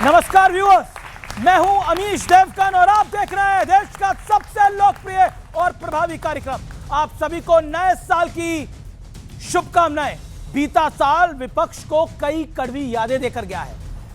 नमस्कार व्यूअर्स, मैं हूं अमीश देवकन और आप देख रहे हैं देश का सबसे लोकप्रिय और प्रभावी कार्यक्रम। आप सभी को नए साल की शुभकामनाएं। बीता साल विपक्ष को कई कड़वी यादें देकर गया है।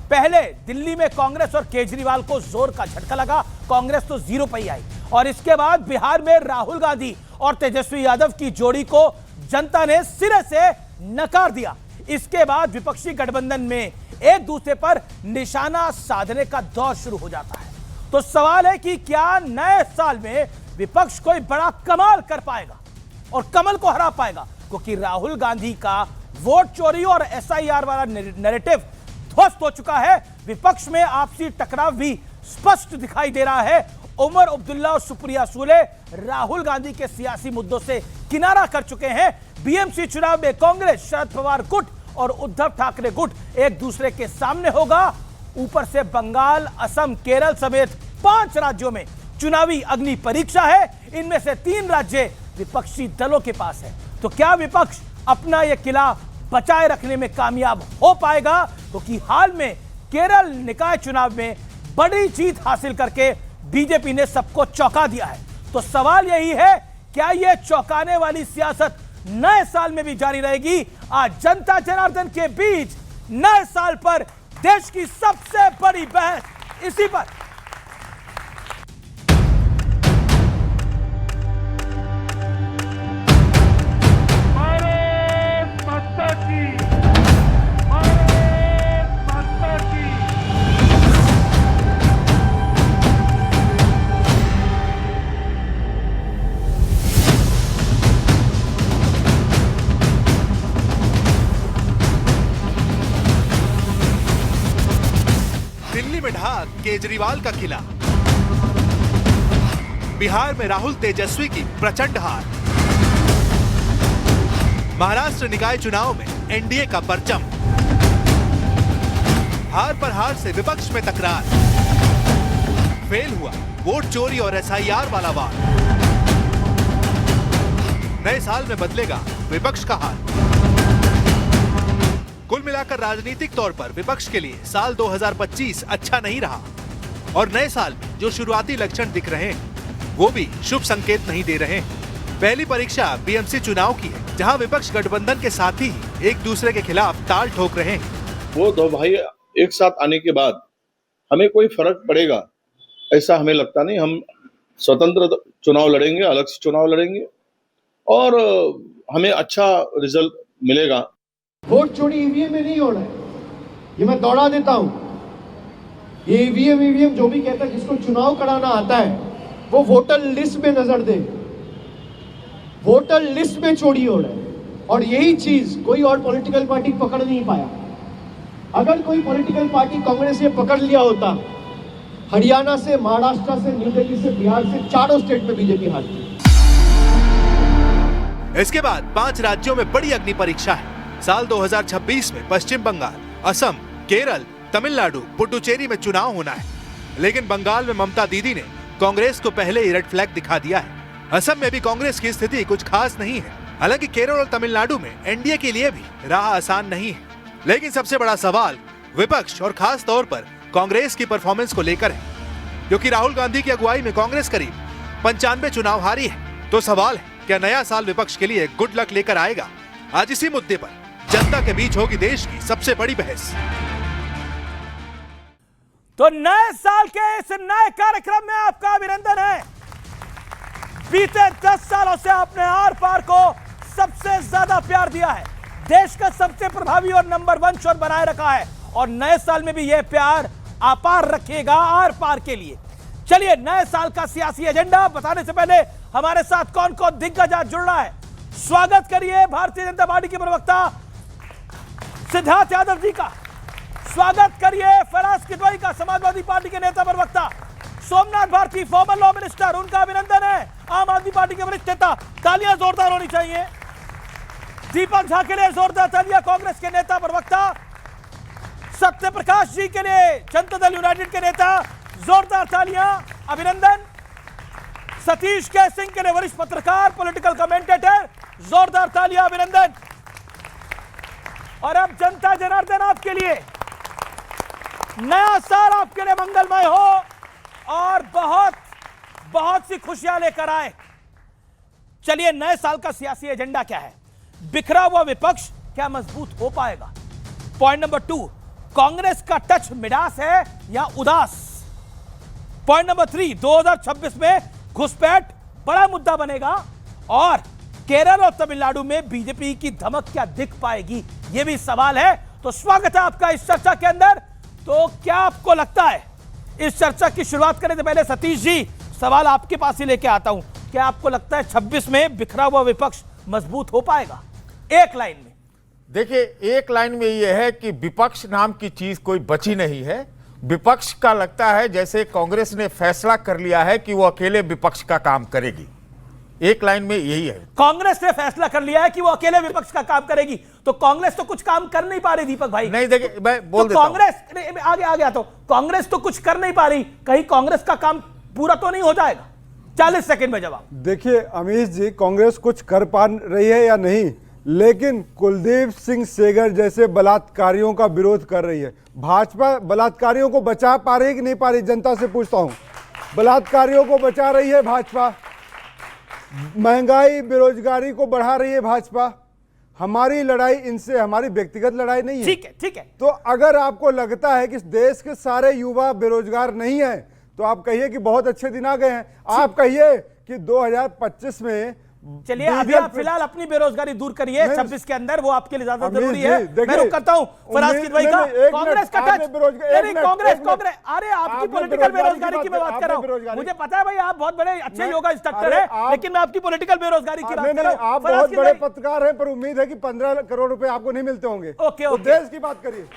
पहले दिल्ली में कांग्रेस और केजरीवाल को जोर का झटका लगा, कांग्रेस तो जीरो पर ही आई। और इसके बाद बिहार में राहुल गांधी और तेजस्वी यादव की जोड़ी को जनता ने सिरे से नकार दिया। इसके बाद विपक्षी गठबंधन में एक दूसरे पर निशाना साधने का दौर शुरू हो जाता है। तो सवाल है कि क्या नए साल में विपक्ष कोई बड़ा कमाल कर पाएगा और कमल को हरा पाएगा, क्योंकि राहुल गांधी का वोट चोरी और एसआईआर वाला नैरेटिव ध्वस्त हो चुका है। विपक्ष में आपसी टकराव भी स्पष्ट दिखाई दे रहा है। उमर अब्दुल्ला और सुप्रिया सुले राहुल गांधी के सियासी मुद्दों से किनारा कर चुके हैं। बीएमसी चुनाव में कांग्रेस, शरद पवार गुट और उद्धव ठाकरे गुट एक दूसरे के सामने होगा। ऊपर से बंगाल, असम, केरल समेत 5 राज्यों में चुनावी अग्नि परीक्षा है। इनमें से 3 राज्य विपक्षी दलों के पास है। तो क्या विपक्ष अपना यह किला बचाए रखने में कामयाब हो पाएगा? क्योंकि हाल में केरल निकाय चुनाव में बड़ी जीत हासिल करके बीजेपी ने सबको चौंका दिया है। तो सवाल यही है, क्या यह चौंकाने वाली सियासत नए साल में भी जारी रहेगी? आज जनता जनार्दन के बीच नए साल पर देश की सबसे बड़ी बहस इसी पर। भारत माता की, भारत माता की। दिल्ली में ढहा केजरीवाल का किला, बिहार में राहुल तेजस्वी की प्रचंड हार, महाराष्ट्र निकाय चुनाव में एनडीए का परचम, हार पर हार से विपक्ष में तकरार, फेल हुआ वोट चोरी और एसआईआर वाला वार। नए साल में बदलेगा विपक्ष का हाल। कुल मिलाकर राजनीतिक तौर पर विपक्ष के लिए साल 2025 अच्छा नहीं रहा और नए साल में जो शुरुआती लक्षण दिख रहे हैं वो भी शुभ संकेत नहीं दे रहे हैं। पहली परीक्षा बीएमसी चुनाव की है, जहां विपक्ष गठबंधन के साथी ही एक दूसरे के खिलाफ ताल ठोक रहे हैं। वो दो भाई एक साथ आने के बाद हमें कोई फर्क पड़ेगा ऐसा हमें लगता नहीं। हम स्वतंत्र चुनाव लड़ेंगे, अलग से चुनाव लड़ेंगे और हमें अच्छा रिजल्ट मिलेगा। वोट चोरी ईवीएम में नहीं होना है, ये मैं दौड़ा देता हूं। ये ईवीएम जो भी कहता है जिसको चुनाव कराना आता है वो वोटर लिस्ट में नजर दे। वोटर लिस्ट में चोरी हो रहा है और यही चीज कोई और पॉलिटिकल पार्टी पकड़ नहीं पाया। अगर कोई पॉलिटिकल पार्टी कांग्रेस ने पकड़ लिया होता, हरियाणा से, महाराष्ट्र से, न्यू दिल्ली से, बिहार से, चारों स्टेट में बीजेपी हारती। इसके बाद 5 राज्यों में बड़ी अग्नि परीक्षा है। साल 2026 में पश्चिम बंगाल, असम, केरल, तमिलनाडु, पुडुचेरी में चुनाव होना है। लेकिन बंगाल में ममता दीदी ने कांग्रेस को पहले ही रेड फ्लैग दिखा दिया है। असम में भी कांग्रेस की स्थिति कुछ खास नहीं है। हालांकि केरल और तमिलनाडु में एनडीए के लिए भी राह आसान नहीं है। लेकिन सबसे बड़ा सवाल विपक्ष और खास तौर पर कांग्रेस की परफॉर्मेंस को लेकर है, क्योंकि राहुल गांधी की अगुवाई में कांग्रेस करीब 95 चुनाव हारी है। तो सवाल है, क्या नया साल विपक्ष के लिए गुड लक लेकर आएगा? आज इसी मुद्दे पर जनता के बीच होगी देश की सबसे बड़ी बहस। तो नए साल के इस नए कार्यक्रम में आपका अभिनंदन है। बीते 10 सालों से आपने आर पार को सबसे ज्यादा प्यार दिया है, देश का सबसे प्रभावी और नंबर 1 शो बनाए रखा है और नए साल में भी यह प्यार अपार रखेगा आर पार के लिए। चलिए, नए साल का सियासी एजेंडा बताने से पहले हमारे साथ कौन कौन दिग्गज आज जुड़ रहा है, स्वागत करिए भारतीय जनता पार्टी के प्रवक्ता सिद्धार्थ यादव जी का। स्वागत करिए फराज किदवई का, समाजवादी पार्टी के नेता प्रवक्ता। Somnath Bharti, former law minister, उनका अभिनंदन है। आम आदमी पार्टी के वरिष्ठ नेता, तालियां जोरदार होनी चाहिए। दीपक झा के लिए जोरदार तालियां, कांग्रेस के नेता प्रवक्ता। सत्य प्रकाश जी के लिए, जनता दल यूनाइटेड के नेता, जोरदार तालियां, अभिनंदन। सतीश के सिंह के लिए, वरिष्ठ पत्रकार, पॉलिटिकल कमेंटेटर, जोरदार तालियां, अभिनंदन। और अब जनता जनार्दन आपके लिए नया साल आपके लिए मंगलमय हो और बहुत बहुत सी खुशियां लेकर आए। चलिए, नए साल का सियासी एजेंडा क्या है? बिखरा हुआ विपक्ष क्या मजबूत हो पाएगा? पॉइंट नंबर 2, कांग्रेस का टच मिडास है या उदास? पॉइंट नंबर 3, 2026 में घुसपैठ बड़ा मुद्दा बनेगा और केरल और तमिलनाडु में बीजेपी की धमक क्या दिख पाएगी, यह भी सवाल है। तो स्वागत है आपका इस चर्चा के अंदर। तो क्या आपको लगता है, इस चर्चा की शुरुआत करने से पहले सतीश जी, सवाल आपके पास ही लेके आता हूं, क्या आपको लगता है 26 में बिखरा हुआ विपक्ष मजबूत हो पाएगा? एक लाइन में देखिए, एक लाइन में यह है कि विपक्ष नाम की चीज कोई बची नहीं है। विपक्ष का लगता है जैसे कांग्रेस ने फैसला कर लिया है कि वो अकेले विपक्ष का काम करेगी। एक लाइन में यही है। कांग्रेस ने फैसला कर लिया है कि वो अकेले विपक्ष का काम करेगी, तो कांग्रेस तो कुछ काम कर नहीं पा रही। दीपक भाई नहीं, देखिए मैं बोल तो देता हूं। कांग्रेस आगे आ गया, तो कांग्रेस तो कुछ कर नहीं पा रही, कहीं कांग्रेस का काम पूरा तो नहीं हो जाएगा? 40 सेकंड में जवाब। देखिए अमीश जी, कांग्रेस कुछ कर पा रही है या नहीं, लेकिन कुलदीप सिंह सेंगर जैसे बलात्कारियों का विरोध कर रही है। भाजपा बलात्कारियों को बचा पा रही है कि नहीं पा रही? जनता से पूछता हूं। बलात्कारियों को बचा रही है भाजपा, महंगाई बेरोजगारी को बढ़ा रही है भाजपा। हमारी लड़ाई इनसे, हमारी व्यक्तिगत लड़ाई नहीं है। ठीक है, ठीक है। तो अगर आपको लगता है कि देश के सारे युवा बेरोजगार नहीं है, तो आप कहिए कि बहुत अच्छे दिन आ गए हैं। आप कहिए कि 2025 में चलिए, अभी आप फिलहाल अपनी बेरोजगारी दूर करिए 26 के अंदर, वो आपके लिए ज्यादा जरूरी है। मैं रुक करता हूं फराज किदवई का। कांग्रेस का टच, कांग्रेस, अरे आपकी पॉलिटिकल बेरोजगारी की मैं बात कर रहा हूं। मुझे पता है भाई, आप बहुत बड़े अच्छे योगा इंस्ट्रक्टर है, लेकिन मैं आपकी पॉलिटिकल बेरोजगारी की बात कर रहा हूं। आप बहुत बड़े पत्रकार हैं, पर उम्मीद है कि 15 करोड़ रुपए आपको नहीं मिलते होंगे। ओके, देश की बात करिए,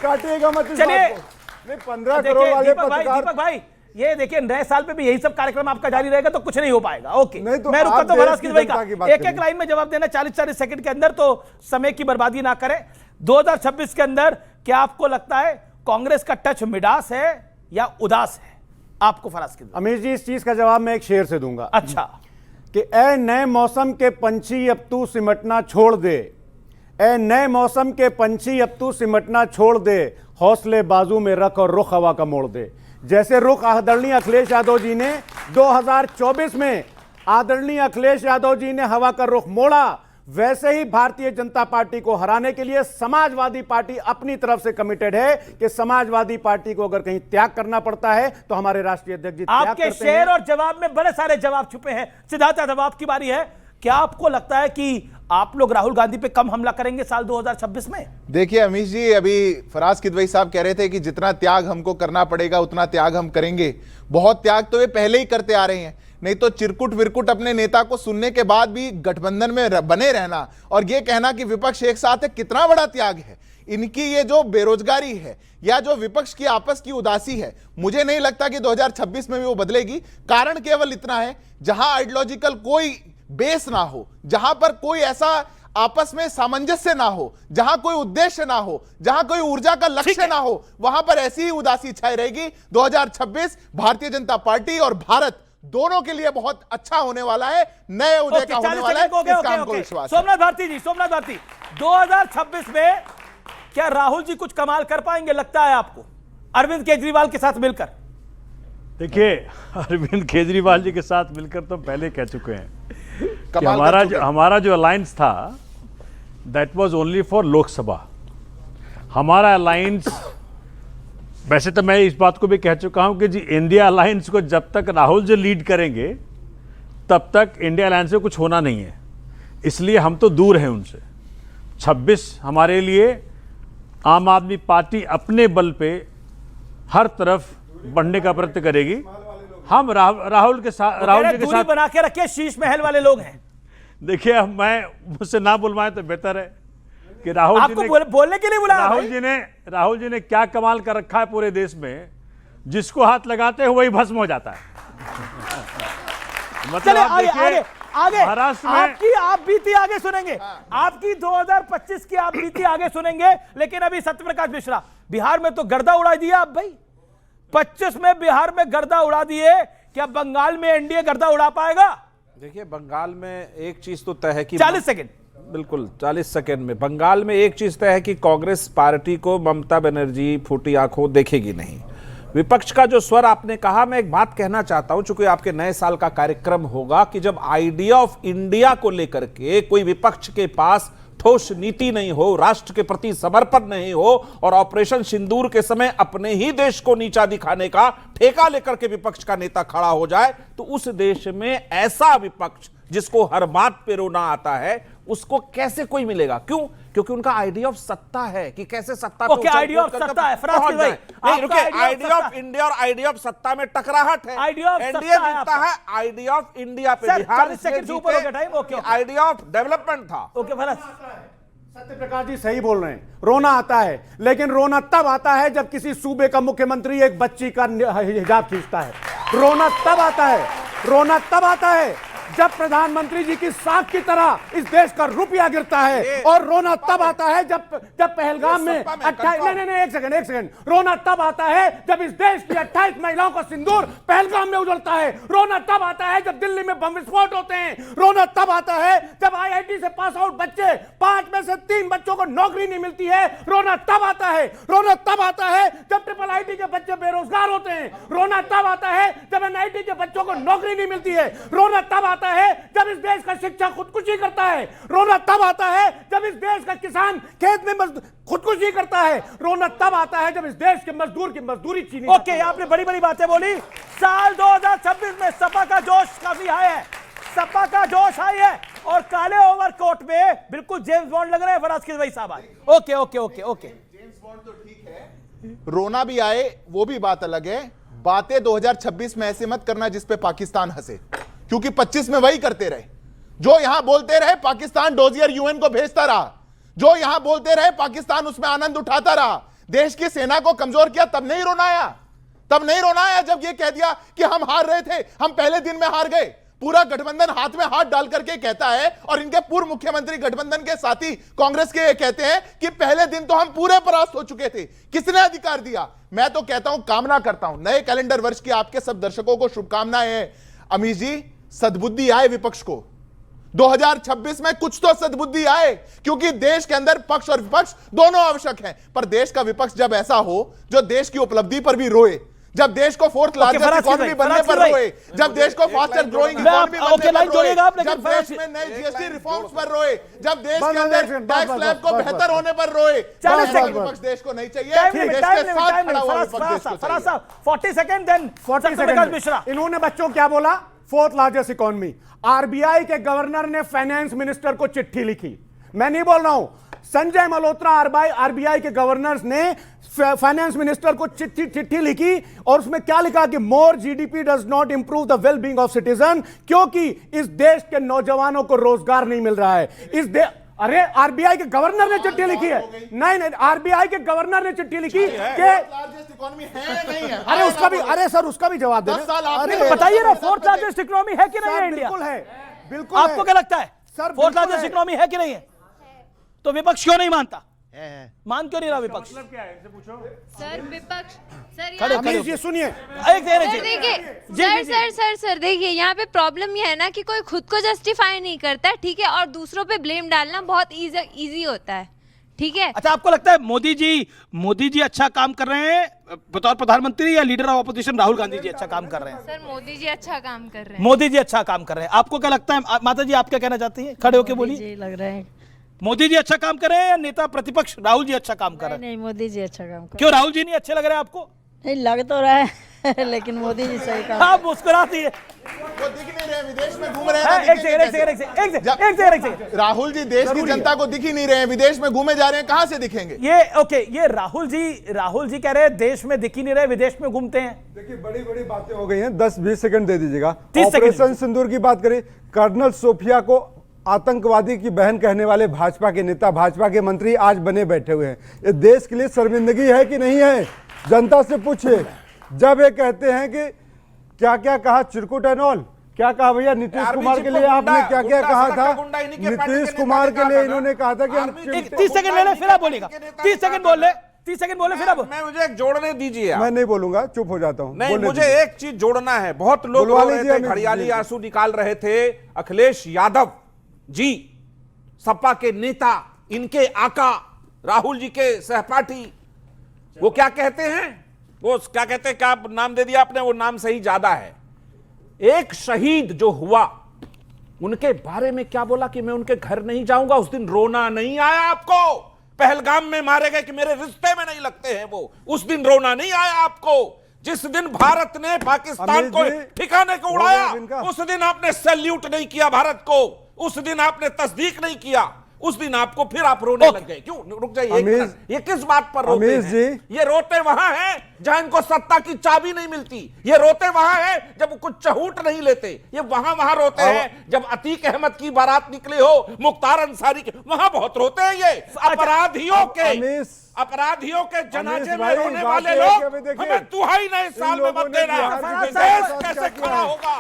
काटिएगा मत इस चलिए। बात को। नहीं, 15 करोड़ वाले पत्रकार। दीपक भाई, ये देखिए, नए साल पे भी यही सब कार्यक्रम आपका जारी रहेगा तो कुछ नहीं हो पाएगा। ओके, नहीं तो मैं रुकता हूं फराज किदवई का। एक एक करिए। लाइन में जवाब देना, 40-40 सेकंड के अंदर, तो समय की बर्बादी ना करें। 2026 के अंदर क्या आपको लगता है कांग्रेस का टच मिडास है या उदास है? आपको फराज किदवई। अमीर जी, इस चीज का जवाब मैं एक शेर से दूंगा। अच्छा, कि ए नए मौसम के पंछी अब तू सिमटना छोड़ दे, ए नए मौसम के पंछी अब तू सिमटना छोड़ दे, हौसले बाजू में रख और रुख हवा का मोड़ दे। जैसे रुख आदरणीय अखिलेश यादव जी ने 2024 में आदरणीय अखिलेश यादव जी ने हवा का रुख मोड़ा, वैसे ही भारतीय जनता पार्टी को हराने के लिए समाजवादी पार्टी अपनी तरफ से कमिटेड है कि समाजवादी पार्टी को अगर कहीं त्याग करना पड़ता है तो हमारे राष्ट्रीय अध्यक्ष जी त्याग आपके करते हैं। शेर और जवाब में बड़े सारे जवाब छुपे हैं। सिद्धार्थ, जवाब की बारी है। क्या आपको लगता है कि आप लोग राहुल गांधी पे कम हमला करेंगे साल 2026 में? देखिए अमीश जी, अभी फराज किदवई साहब कह रहे थे कि जितना त्याग हमको करना पड़ेगा उतना त्याग हम करेंगे। बहुत त्याग तो वे पहले ही करते आ रहे हैं, नहीं तो चिरकुट विरकुट अपने नेता को सुनने के बाद भी गठबंधन में बने रहना और ये कहना कि विपक्ष एक साथ है, कितना बड़ा त्याग है। इनकी ये जो बेरोजगारी है या जो विपक्ष की आपस की उदासी है, मुझे नहीं लगता कि 2026 में भी वो बदलेगी। कारण केवल इतना है, जहां आइडियोलॉजिकल कोई बेस ना हो, जहां पर कोई ऐसा आपस में सामंजस्य ना हो, जहां कोई उद्देश्य ना हो, जहां कोई ऊर्जा का लक्ष्य ना हो, वहां पर ऐसी ही उदासी छाई रहेगी। 2026 भारतीय जनता पार्टी और भारत दोनों के लिए बहुत अच्छा होने वाला है, नए उदय का होने वाला है, इसका हमको विश्वास है। सोमनाथ भारती जी, सोमनाथ भारती, 2026 में क्या राहुल जी कुछ कमाल कर पाएंगे लगता है आपको, अरविंद केजरीवाल के साथ मिलकर? देखिए, अरविंद केजरीवाल जी के साथ मिलकर तो पहले कह चुके हैं कि हमारा जो अलायंस था that was only for Lok Sabha. हमारा अलायंस, वैसे तो मैं इस बात को भी कह चुका हूं कि जी इंडिया अलायंस को जब तक राहुल जी लीड करेंगे तब तक इंडिया अलायंस से कुछ होना नहीं है, इसलिए हम तो दूर हैं उनसे। 26 हमारे लिए आम आदमी पार्टी अपने बल पे हर तरफ बढ़ने का प्रयत्न करेगी। हम राहुल के साथ, राहुल जी के साथ बना के रखिए, शीश महल वाले लोग हैं। देखिए, मैं मुझसे ना बुलवाएं तो बेहतर है कि राहुल जी ने बोलने के लिए बुलाया। राहुल जी ने क्या कमाल कर रखा है पूरे देश में, जिसको हाथ लगाते हैं वही भस्म हो जाता है। मतलब आगे महाराष्ट्र में आपकी आप बीती आगे सुनेंगे, आपकी 2025 की आप बीती आगे सुनेंगे, लेकिन अभी सत्यप्रकाश मिश्रा, बिहार में तो गर्दा उड़ा दिया आप भाई। 25 में बिहार में गर्दा उड़ा दिए, क्या बंगाल में एनडीए गर्दा उड़ा पाएगा? देखिए, बंगाल में एक चीज तो तय है कि 40 सेकंड बिल्कुल 40 सेकंड में। बंगाल में एक चीज तय है कि कांग्रेस पार्टी को ममता बनर्जी फूटी आंखों देखेगी नहीं। विपक्ष का जो स्वर आपने कहा, मैं एक बात कहना चाहता हूं, चूंकि आपके नए साल का कार्यक्रम होगा कि जब आइडिया ऑफ इंडिया को लेकर के कोई विपक्ष के पास ठोस नीति नहीं हो, राष्ट्र के प्रति समर्पण नहीं हो और ऑपरेशन सिंदूर के समय अपने ही देश को नीचा दिखाने का ठेका लेकर के विपक्ष का नेता खड़ा हो जाए, तो उस देश में ऐसा विपक्ष जिसको हर बात पे रोना आता है, उसको कैसे कोई मिलेगा? क्यों? क्योंकि उनका आइडिया ऑफ सत्ता है कि कैसे सत्ता पे आइडिया ऑफ सत्ता है। फराज भाई, आइडिया ऑफ इंडिया और आइडिया ऑफ सत्ता में टकराहट है। एनडीए जीतता है आइडिया ऑफ इंडिया पे, बिहार सेकंड से ऊपर हो गया time. Okay, idea of development था। ओके फराज, सत्यप्रकाश जी सही बोल रहे हैं, रोना आता है, लेकिन रोना तब आता है जब किसी सूबे का मुख्यमंत्री एक बच्ची का हिजाब खींचता है। रोना तब आता है, रोना तब आता है जब प्रधानमंत्री जी की साख की तरह इस देश का रुपया गिरता है, और रोना तब आता है जब पहलगाम में 28 नहीं, एक सेकंड, रोना तब आता है जब इस देश की 28 महिलाओं का सिंदूर पहलगाम में उजलता है। रोना तब आता है जब दिल्ली में बम विस्फोट होते हैं। रोना तब आता है जब IIT से पास आउट बच्चे 5 में से 3 बच्चों को नौकरी नहीं मिलती है। रोना तब आता है, रोना तब आता है जब IIIT के बच्चे बेरोजगार होते हैं। रोना तब आता है जब NIT के बच्चों को नौकरी नहीं मिलती है। रोना तब आता है जब इस देश का शिक्षा खुदकुशी करता है। रोना तब आता है जब इस देश का किसान खेत में खुदकुशी करता है। रोना तब आता है जब इस देश के मजदूर की मजदूरी छीनी। ओके, आपने बड़ी बड़ी बातें बोली। साल 2026 में सपा का जोश काफी हाई है, सपा का जोश हाई है, और काले ओवरकोट में बिल्कुल जेम्स बॉन्ड लग रहे हैं फराज किदवई साहब आज। Okay okay okay okay, James bond तो ठीक है, रोना भी आए वो भी बात अलग है। बातें 2026 में ऐसे मत करना जिस पे पाकिस्तान हंसे, क्योंकि 25 में वही करते रहे। जो यहां बोलते रहे पाकिस्तान डोजियर यूएन को भेजता रहा, जो यहां बोलते रहे पाकिस्तान उसमें आनंद उठाता रहा, देश की सेना को कमजोर किया, तब नहीं रोना आया। तब नहीं रोना आया जब यह कह दिया कि हम हार रहे थे, हम पहले दिन में हार गए। पूरा गठबंधन हाथ में हाथ डाल करके कहता है, और इनके पूर्व मुख्यमंत्री गठबंधन के साथी कांग्रेस के कहते हैं कि पहले दिन तो हम पूरे परास्त हो चुके थे। किसने अधिकार दिया? मैं तो कहता हूं, कामना करता हूं नए कैलेंडर वर्ष की आपके सब दर्शकों को शुभकामनाएं हैं। अमीश जी, सद्बुद्धि आए विपक्ष को, 2026 में कुछ तो सद्बुद्धि आए, क्योंकि देश के अंदर पक्ष और विपक्ष दोनों आवश्यक हैं। पर देश का विपक्ष जब ऐसा हो जो देश की उपलब्धि पर भी रोए, जब देश को 4th लार्जेस्ट इकोनॉमी बनने पर रोए, जब देश को फास्टर ग्रोइंग इकोनॉमी बनने पर रोए, जब देश में नए जीएसटी रिफॉर्म्स पर रोए, जब देश के अंदर टैक्स स्लैब को बेहतर होने पर रोए, विपक्ष देश को नहीं चाहिए। देश के साथ खड़ा हुआ विपक्ष देश को चाहिए। 40 सेकंड, देन 40 सेकंड मिश्रा। इन्होंने बच्चों क्या बोला? 4th largest economy. आरबीआई के गवर्नर ने फाइनेंस मिनिस्टर को चिट्ठी लिखी, मैं नहीं बोल रहा हूं, संजय मल्होत्रा आरबीआई के गवर्नर ने फाइनेंस मिनिस्टर को चिट्ठी लिखी, और उसमें क्या लिखा कि more GDP does not improve the well being of citizen, क्योंकि इस देश के नौजवानों को रोजगार नहीं मिल रहा है। अरे आरबीआई के गवर्नर ने चिट्ठी लिखी है। नहीं, आरबीआई के गवर्नर ने चिट्ठी लिखी कि अरे उसका भी, अरे सर उसका भी जवाब दे, बताइए ना, 4th लार्जेस्ट इकोनॉमी है कि नहीं है इंडिया? बिल्कुल है, बिल्कुल। आपको क्या लगता है सर 4th लार्जेस्ट इकोनॉमी है कि नहीं है? तो विपक्ष क्यों नहीं मानता? मान क्यों नहीं रहा विपक्ष? मतलब क्या है, इसे पूछो। सर विपक्ष, सर ये सुनिए, सर देखिए, यहाँ पे प्रॉब्लम ये है ना कि कोई खुद को जस्टिफाई नहीं करता है, ठीक है, और दूसरों पे ब्लेम डालना बहुत इजी होता है, ठीक है। अच्छा, आपको लगता है मोदी जी अच्छा काम कर रहे हैं बतौर प्रधानमंत्री, या leader of opposition Rahul Gandhi ji अच्छा काम कर रहे हैं? सर मोदी जी अच्छा काम कर रहे हैं। मोदी जी अच्छा काम कर रहे हैं। आपको क्या लगता है माता जी, आप क्या कहना चाहती हैं? खड़े होकर बोलिए। लग रहा है मोदी जी अच्छा काम कर रहे हैं या नेता प्रतिपक्ष राहुल जी अच्छा काम कर रहे हैं? नहीं, मोदी जी अच्छा काम कर। क्यों राहुल जी नहीं अच्छे लग रहे हैं आपको? नहीं लग तो रहा है लेकिन मोदी जी सही काम। आप मुस्कुराती है, वो दिख नहीं रहे, विदेश में घूम रहे हैं। एक सेकंड, राहुल जी देश की जनता को दिख ही नहीं रहे हैं, विदेश में घूमे जा रहे हैं, कहां से दिखेंगे? ये राहुल जी कह रहे हैं देश में दिख ही नहीं रहे, विदेश में घूमते हैं। देखिए, बड़ी बड़ी बातें हो गई हैं, 10-20 सेकंड दे दीजिएगा। ऑपरेशन सिंदूर की बात करें, कर्नल सोफिया को आतंकवादी की बहन कहने वाले भाजपा के नेता, भाजपा के मंत्री आज बने बैठे हुए हैं। ये देश के लिए शर्मिंदगी है कि नहीं है? जनता से पूछिए। जब ये कहते हैं कि क्या क्या कहा, चिरकुट एंड ऑल, क्या कहा भैया? नीतीश कुमार के लिए आपने क्या क्या कहा था? नीतीश कुमार के लिए इन्होंने कहा था कि हम 30 सेकंड ले ले, फिर आप बोलेगा। 30 सेकंड बोल ले, 30 सेकंड बोले, फिर अब मैं मुझे एक जोड़ने दीजिए। मैं नहीं बोलूंगा, चुप हो जाता हूं। नहीं, मुझे एक चीज जोड़ना है। बहुत लोग रो रहे थे, घड़ियाली आंसू निकाल रहे थे। अखिलेश यादव जी सपा के नेता, इनके आका राहुल जी के सहपाठी, वो क्या कहते हैं, वो क्या कहते हैं, क्या नाम दे दिया आपने, वो नाम सही ज्यादा है, एक शहीद जो हुआ उनके बारे में क्या बोला कि मैं उनके घर नहीं जाऊंगा। उस दिन रोना नहीं आया आपको? पहलगाम में मारे गए कि मेरे रिश्ते में नहीं लगते हैं वो, उस दिन रोना नहीं आया आपको? जिस दिन भारत ने पाकिस्तान को ठिकाने को उड़ाया, उस दिन आपने सैल्यूट नहीं किया भारत को, उस दिन आपने तस्दीक नहीं किया, उस दिन आपको फिर आप रोने लग गए। क्यों? रुक जाइए, ये किस बात पर रोते हैं? ये रोते वहां हैं जहां इनको सत्ता की चाबी नहीं मिलती, ये रोते वहां हैं जब कुछ चहूट नहीं लेते, ये वहां रोते हैं जब अतीक अहमद की बारात निकली हो, मुख्तार अंसारी के, वहां बहुत रोते हैं। ये अपराधियों के जनाजे में रोने वाले लोग हमें दुहाई नए साल में मत देना। देश कैसे खड़ा होगा?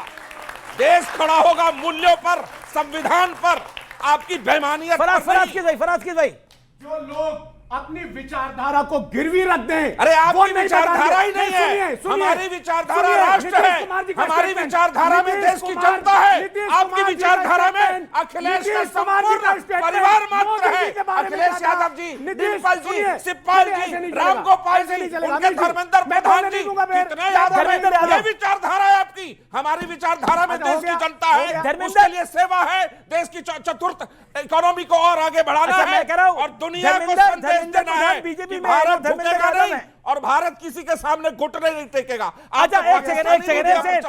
देश खड़ा होगा मूल्यों पर, संविधान पर। आपकी बेईमानियत फराज की भाई जो लोग अपनी विचारधारा को गिरवी रख दें, अरे आपकी विचारधारा ही नहीं है, हमारी विचारधारा राष्ट्र है, हमारी विचारधारा में देश की जनता है, आपकी विचारधारा में अखिलेश का संपूर्ण परिवार मात्र है। अखिलेश यादव जी, डिम्पल जी, शिवपाल जी, रामगोपाल जी, उनके धर्मेंद्र प्रधान जी, कितने यादव हैं, ये विचारधारा है आपकी। हमारी विचारधारा में देश की जनता है, उसके लिए सेवा है, देश की चतुर्थ इकोनॉमी को और आगे बढ़ाना है और दुनिया को संदेश देना है कि भारत झुकेगा नहीं और भारत किसी के सामने घुटने नहीं टेकेगा। अच्छा, एक सेकंड,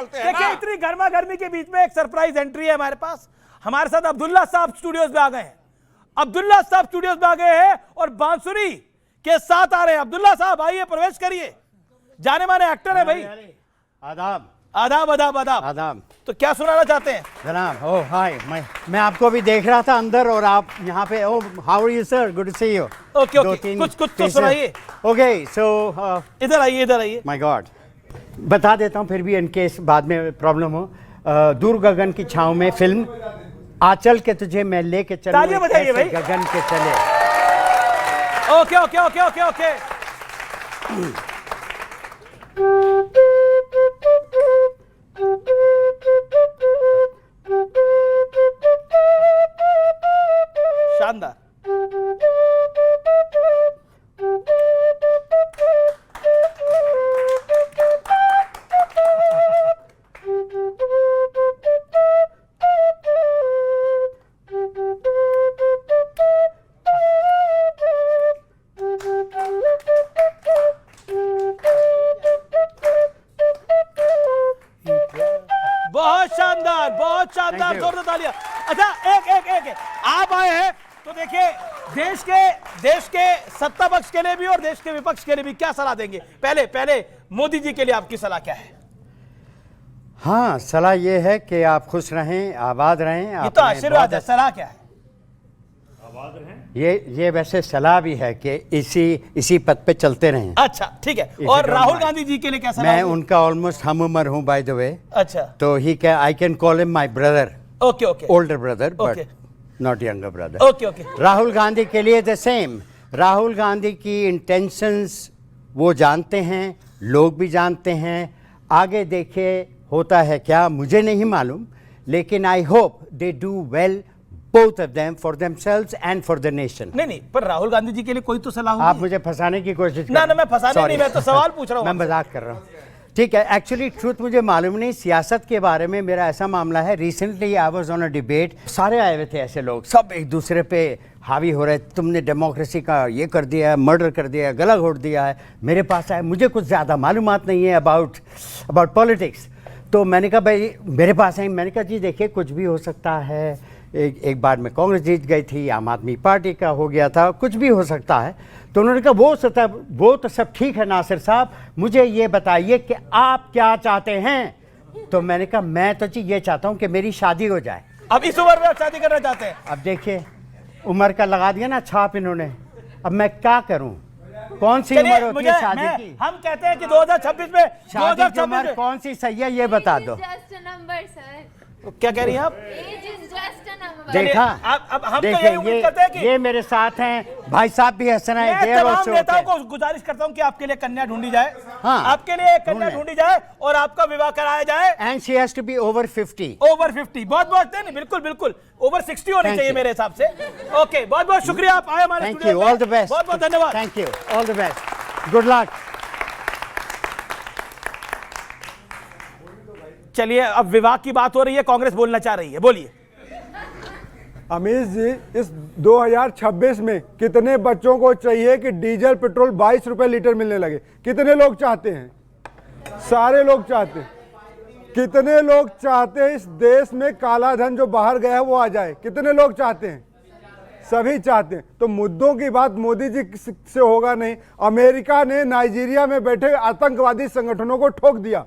देखिए इतनी गर्मा गर्मी के बीच में एक सरप्राइज एंट्री है हमारे पास। हमारे साथ अब्दुल्ला साहब स्टूडियोज में आ गए हैं, अब्दुल्ला साहब स्टूडियोज में आ गए हैं और बांसुरी के साथ आ रहे हैं। अब्दुल्ला साहब आइए, प्रवेश करिए, जाने माने एक्टर है भाई। आदाब आदाब आदाब आदाब आदाब। तो क्या सुनाना चाहते हैं जनाब? ओह हाय, मैं आपको भी देख रहा था अंदर और आप यहाँ पे। Oh how are you sir, good to see you. Okay okay, कुछ तो सुनाइए। ओके सो इधर आइए। माय गॉड, बता देता हूँ फिर भी इन केस बाद में प्रॉब्लम हो। दूर गगन की छाँव में फिल्म आंचल के तुझे मैं लेके चलूं, तालियां बजाइए भाई। गगन के चले। Okay okay okay okay okay. शानदार। बहुत शानदार, जोरदार तालियां। अच्छा, एक आप आए हैं तो देखिए, देश के सत्ता पक्ष के लिए भी और देश के विपक्ष के लिए भी क्या सलाह देंगे? पहले मोदी जी के लिए आपकी सलाह क्या है? हाँ, सलाह ये है कि आप खुश रहें, आबाद रहें। ये तो आशीर्वाद है, सलाह क्या है? आबाद रहें। ये वैसे सलाह भी है कि इसी पद पे चलते रहें। अच्छा ठीक है। और राहुल गांधी जी के लिए क्या सलाह? मैं उनका ऑलमोस्ट हम उम्र हूँ बाय द वे। अच्छा। तो I can call him my brother. Okay okay. Older brother but not younger brother. Okay okay. Rahul Gandhi के लिए द सेम। राहुल गांधी की इंटेंशंस वो जानते हैं, लोग भी जानते हैं। आगे देखिए होता है क्या, मुझे नहीं मालूम, लेकिन I hope they do well both of them for themselves and for the nation। नहीं, पर राहुल गांधी जी के लिए कोई तो सलाह होगी। आप मुझे फंसाने की कोशिश ना, मैं फंसाने नहीं, मैं तो सवाल पूछ रहा हूँ। मैं मजाक कर रहा हूँ। ठीक है, एक्चुअली ट्रूथ मुझे मालूम नहीं। सियासत के बारे में मेरा ऐसा मामला है, recently I was on a debate, सारे आए हुए थे ऐसे लोग, सब एक दूसरे पे हावी हो रहे, तुमने डेमोक्रेसी का ये कर दिया है, मर्डर कर दिया है, गला घोट दिया है। मेरे पास आए, मुझे कुछ ज़्यादा मालूमात नहीं है अबाउट पॉलिटिक्स। तो मैंने कहा भाई, मेरे पास आई, मैंने कहा जी देखिए कुछ भी हो सकता है। एक बार में कांग्रेस जीत गई थी, आम आदमी पार्टी का हो गया था, कुछ भी हो सकता है। तो उन्होंने कहा वो तो सब ठीक है नासिर साहब, मुझे ये बताइए कि आप क्या चाहते हैं। तो मैंने कहा मैं तो जी ये चाहता हूँ कि मेरी शादी हो जाए। अब इस उम्र में आप शादी करना चाहते हैं? अब देखिए उम्र का लगा दिया ना छाप इन्होंने, अब मैं क्या करूँ? कौन सी उम्र होती है शादी की? हम कहते हैं कि 2026 में शादी की उम्र कौन सी सही है, ये बता दो। क्या कह रही हैं आप? देखा, अब हम तो यही उम्मीद करते हैं कि ये मेरे साथ हैं, भाई साहब भी हंस रहे हैं। मैं तमाम नेताओं को गुजारिश करता हूं कि आपके लिए कन्या ढूंढी जाए। हाँ, आपके लिए एक कन्या ढूंढी जाए और आपका विवाह कराया जाए। And she has to be over 50। Over 50, बहुत बहुत नहीं, बिल्कुल बिल्कुल ओवर 60 होनी चाहिए मेरे हिसाब से। ओके, बहुत बहुत शुक्रिया, आप आए हमारे thank you, all the best, बहुत बहुत धन्यवाद, thank you, all the best, good luck. चलिए, अब विवाह की बात हो रही है, कांग्रेस बोलना चाह रही है, बोलिए। अमित जी, इस 2026 में कितने बच्चों को चाहिए कि डीजल पेट्रोल 22 रुपए लीटर मिलने लगे? कितने लोग चाहते हैं? सारे लोग चाहते हैं। कितने लोग चाहते हैं इस देश में काला धन जो बाहर गया है वो आ जाए? कितने लोग चाहते हैं? सभी चाहते हैं। तो मुद्दों की बात मोदी जी से होगा नहीं। अमेरिका ने नाइजीरिया में बैठे आतंकवादी संगठनों को ठोक दिया।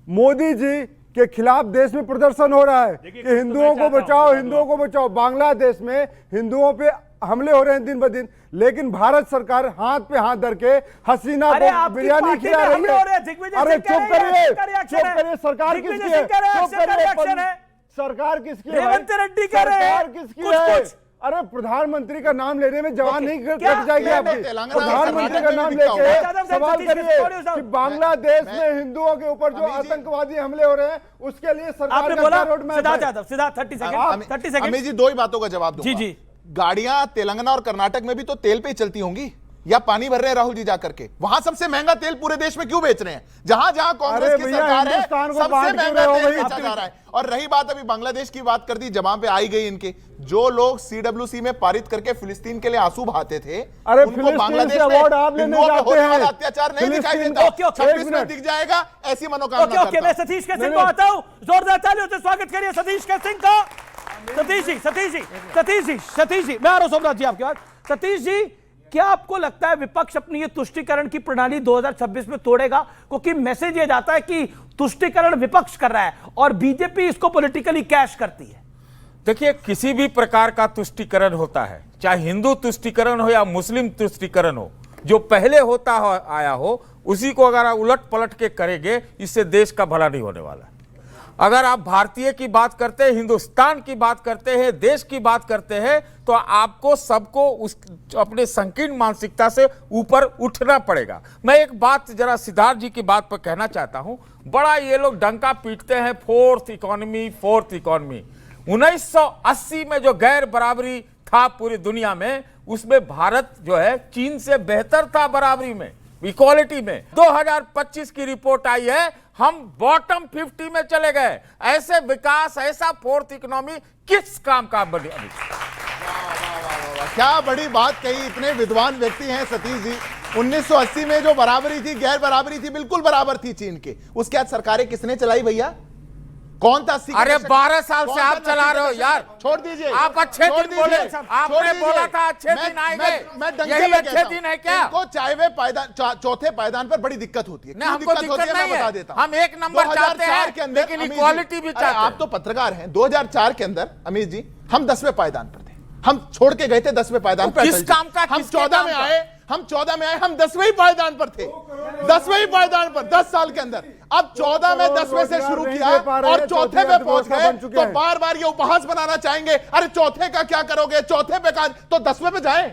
मोदी जी के खिलाफ देश में प्रदर्शन हो रहा है कि हिंदुओं को बचाओ, हिंदुओं को बचाओ। बांग्लादेश में हिंदुओं पे हमले हो रहे हैं दिन ब दिन, लेकिन भारत सरकार हाथ पे हाथ धर के हसीना को बिरयानी खिला रही है। अरे चुप करिए, चुप करिए, सरकार किसकी है? चुप करिए, सरकार किसकी है? रेवंत रेड्डी कह रहे हैं, सरकार किसकी है? अरे प्रधानमंत्री का नाम लेने में जवान नहीं कट जाएगी आपकी। प्रधानमंत्री का नाम लेके सवाल करिए कि बांग्लादेश में हिंदुओं के ऊपर जो आतंकवादी हमले हो रहे हैं उसके लिए सरकार का रोड मैप है। सीधा 30 सेकंड। अमित जी, दो ही बातों का जवाब दूंगा। जी। गाड़ियां तेलंगाना और कर्नाटक में भी तो तेल पे ही चलती होंगी या पानी भर रहे हैं राहुल जी जाकर के? वहां सबसे महंगा तेल पूरे देश में क्यों बेच रहे हैं? जहां जहां कांग्रेस की सरकार है सबसे महंगा तेल बेचा जा रहा है। और रही बात, अभी बांग्लादेश की बात कर दी, जवां पे आई गई इनके जो लोग CWC में पारित करके फिलिस्तीन के लिए आंसू बहाते थे, अरे उनको बांग्लादेश में हिंदुओं पे होने वाला अत्याचार नहीं दिखाई देता। 26 में दिख जाएगा, ऐसी मनोकामना करता हूं। मैं सतीश के सिंह को आता हूं, जोरदार तालियों से स्वागत करिए सतीश के सिंह का। सतीश जी, मैं आ रहा हूं सोमनाथ जी आपके पास। सतीश जी, क्या आपको लगता है विपक्ष अपनी ये तुष्टीकरण की प्रणाली 2026 में तोड़ेगा? क्योंकि मैसेज ये जाता है कि तुष्टीकरण विपक्ष कर रहा है और बीजेपी इसको पॉलिटिकली कैश करती है। देखिए, किसी भी प्रकार का तुष्टीकरण होता है, चाहे हिंदू तुष्टीकरण हो या मुस्लिम तुष्टीकरण हो, जो पहले होता आया हो उसी को अगर आप उलट पलट के करेंगे, इससे देश का भला नहीं होने वाला। अगर आप भारतीय की बात करते हैं, हिंदुस्तान की बात करते हैं, देश की बात करते हैं, तो आपको सबको उस अपने संकीर्ण मानसिकता से ऊपर उठना पड़ेगा। मैं एक बात जरा सिद्धार्थ जी की बात पर कहना चाहता हूं। बड़ा ये लोग डंका पीटते हैं फोर्थ इकोनॉमी। 1980 में जो गैर बराबरी था पूरी दुनिया में, उसमें भारत जो है चीन से बेहतर था बराबरी में, इक्वालिटी में। 2025 की रिपोर्ट आई है, हम बॉटम 50 में चले गए। ऐसे विकास, ऐसा फोर्थ इकोनॉमी किस काम का बने? क्या बड़ी बात कही, इतने विद्वान व्यक्ति हैं सतीश जी। 1980 में जो बराबरी थी, गैर बराबरी थी, बिल्कुल बराबर थी चीन के। उसके बाद सरकारें किसने चलाई भैया? कौन था? अरे 12 साल से आप चला रहे हो यार, छोड़ दीजिए। आप अच्छे दिन बोले, आपने बोला था अच्छे दिन आएंगे, यही अच्छे दिन है क्या? इनको चाहवे पायदान, चौथे पायदान पर बड़ी दिक्कत होती है। हमको दिक्कत नहीं है, बता देता, हम एक नंबर चाहते हैं, लेकिन इक्वालिटी भी चाहते हैं। आप तो पत्रकार हैं। 2004 के अंदर अमित जी हम 10वें पायदान पर थे, हम छोड़ के गए थे 10वें पायदान पर। किस काम का? हम 14 में आए, हम 10वें ही पायदान पर थे। 10वें ही पायदान पर 10 साल के अंदर। अब 14 में 10वें से शुरू किया और चौथे पे पहुंच गए, तो बार बार ये उपहास बनाना चाहेंगे, अरे चौथे का क्या करोगे, चौथे पे का, तो 10वें पे जाए,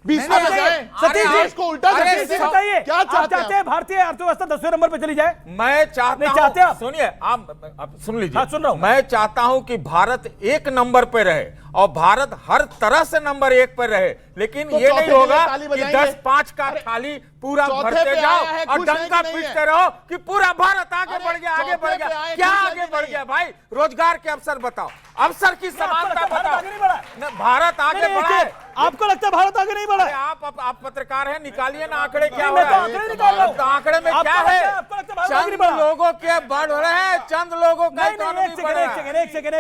20वें पे जाए। सतीश जी इसको उल्टा बताइए, क्या चाहते हैं? भारतीय अर्थव्यवस्था 10वें नंबर पे चली जाए? मैं चाहता हूं, सुनिए, आप सुन लीजिए। हाँ, सुन रहा हूं। मैं चाहता हूं कि भारत एक नंबर पे रहे और भारत हर तरह से नंबर 1 पर रहे, लेकिन तो ये नहीं होगा कि 10-5 का थाली पूरा भरते जाओ और डंका पीटते रहो कि पूरा भारत आगे बढ़ गया, आगे बढ़ गया। क्या आगे बढ़ गया भाई? रोजगार के अवसर बताओ, अवसर की समानता बताओ। भारत आगे बढ़ा है। आपको लगता है भारत आगे नहीं बढ़ा? आप पत्रकार हैं, निकालिए ना आंकड़े। क्या मैं तो आंकड़े निकाल रहा हूं। आंकड़े में क्या है? चंद लोगों के बढ़ रहे हैं, चंद लोगों का इकोनॉमी बढ़ रहा है। एक सेकंड,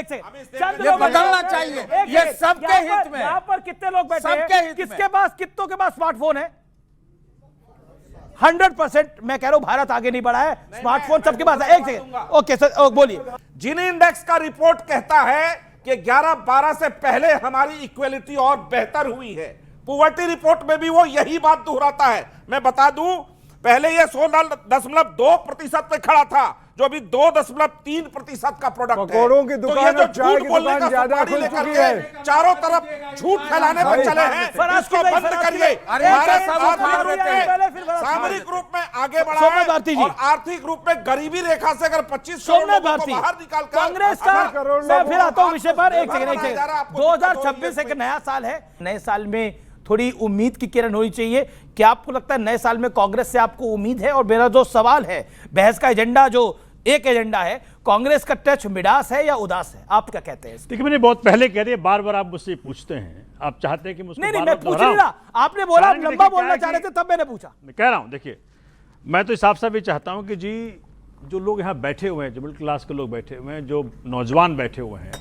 ये बदलना चाहिए, ये सबके हित में। यहाँ पर कितने लोग बैठे सबके हैं? हित में। किसके पास, कितनों के पास स्मार्टफोन है? 100% मैं कह रहा हूं भारत आगे नहीं बढ़ा है, स्मार्टफोन सबके पास है। एक सेकंड, ओके सर, बोलिए। जिनी इंडेक्स का रिपोर्ट कहता है कि 11-12 से पहले हमारी इक्वलिटी और बेहतर हुई है। पॉवर्टी रिपोर्ट में भी वो यही बात दोहराता है। मैं बता दूं, पहले ये 16.2% पे खड़ा था, जो अभी 2.3% का प्रोडक्ट है। पकौड़ों की तो दुकान ये जो और चाय झूठ की बोलने दुकान का ज्यादा सुपारी खुल लेकर चुकी के है। चारों तरफ झूठ फैलाने पर चले हैं, इसको बंद करिए। सामरिक रूप में आगे बढ़ा है और आर्थिक रूप में गरीबी रेखा से अगर 25 करोड़ लोगों को बाहर निकाल कर कांग्रेस का, मैं फिर आता हूं विषय पर। एक सेकंड 2026 एक नया साल है, नए साल में थोड़ी उम्मीद की किरण होनी चाहिए। क्या आपको लगता है नए साल में कांग्रेस से आपको उम्मीद है? और मेरा जो सवाल है, बहस का एजेंडा जो एक एजेंडा है, कांग्रेस का टच मिडास है या उदास है? आप क्या कहते हैं? देखिए, मैंने बहुत पहले कह दिया, बार बार आप मुझसे पूछते हैं, आप चाहते हैं कि मुझसे नहीं, मैं पूछ नहीं रहा, आपने बोला आप लंबा बोलना चाह रहे थे, तब मैंने पूछा। मैं कह रहा हूं, देखिए, मैं तो साफ साफ ये चाहता हूं कि जी जो लोग यहाँ बैठे हुए हैं, जो मिडिल क्लास के लोग बैठे हुए हैं, जो नौजवान बैठे हुए हैं,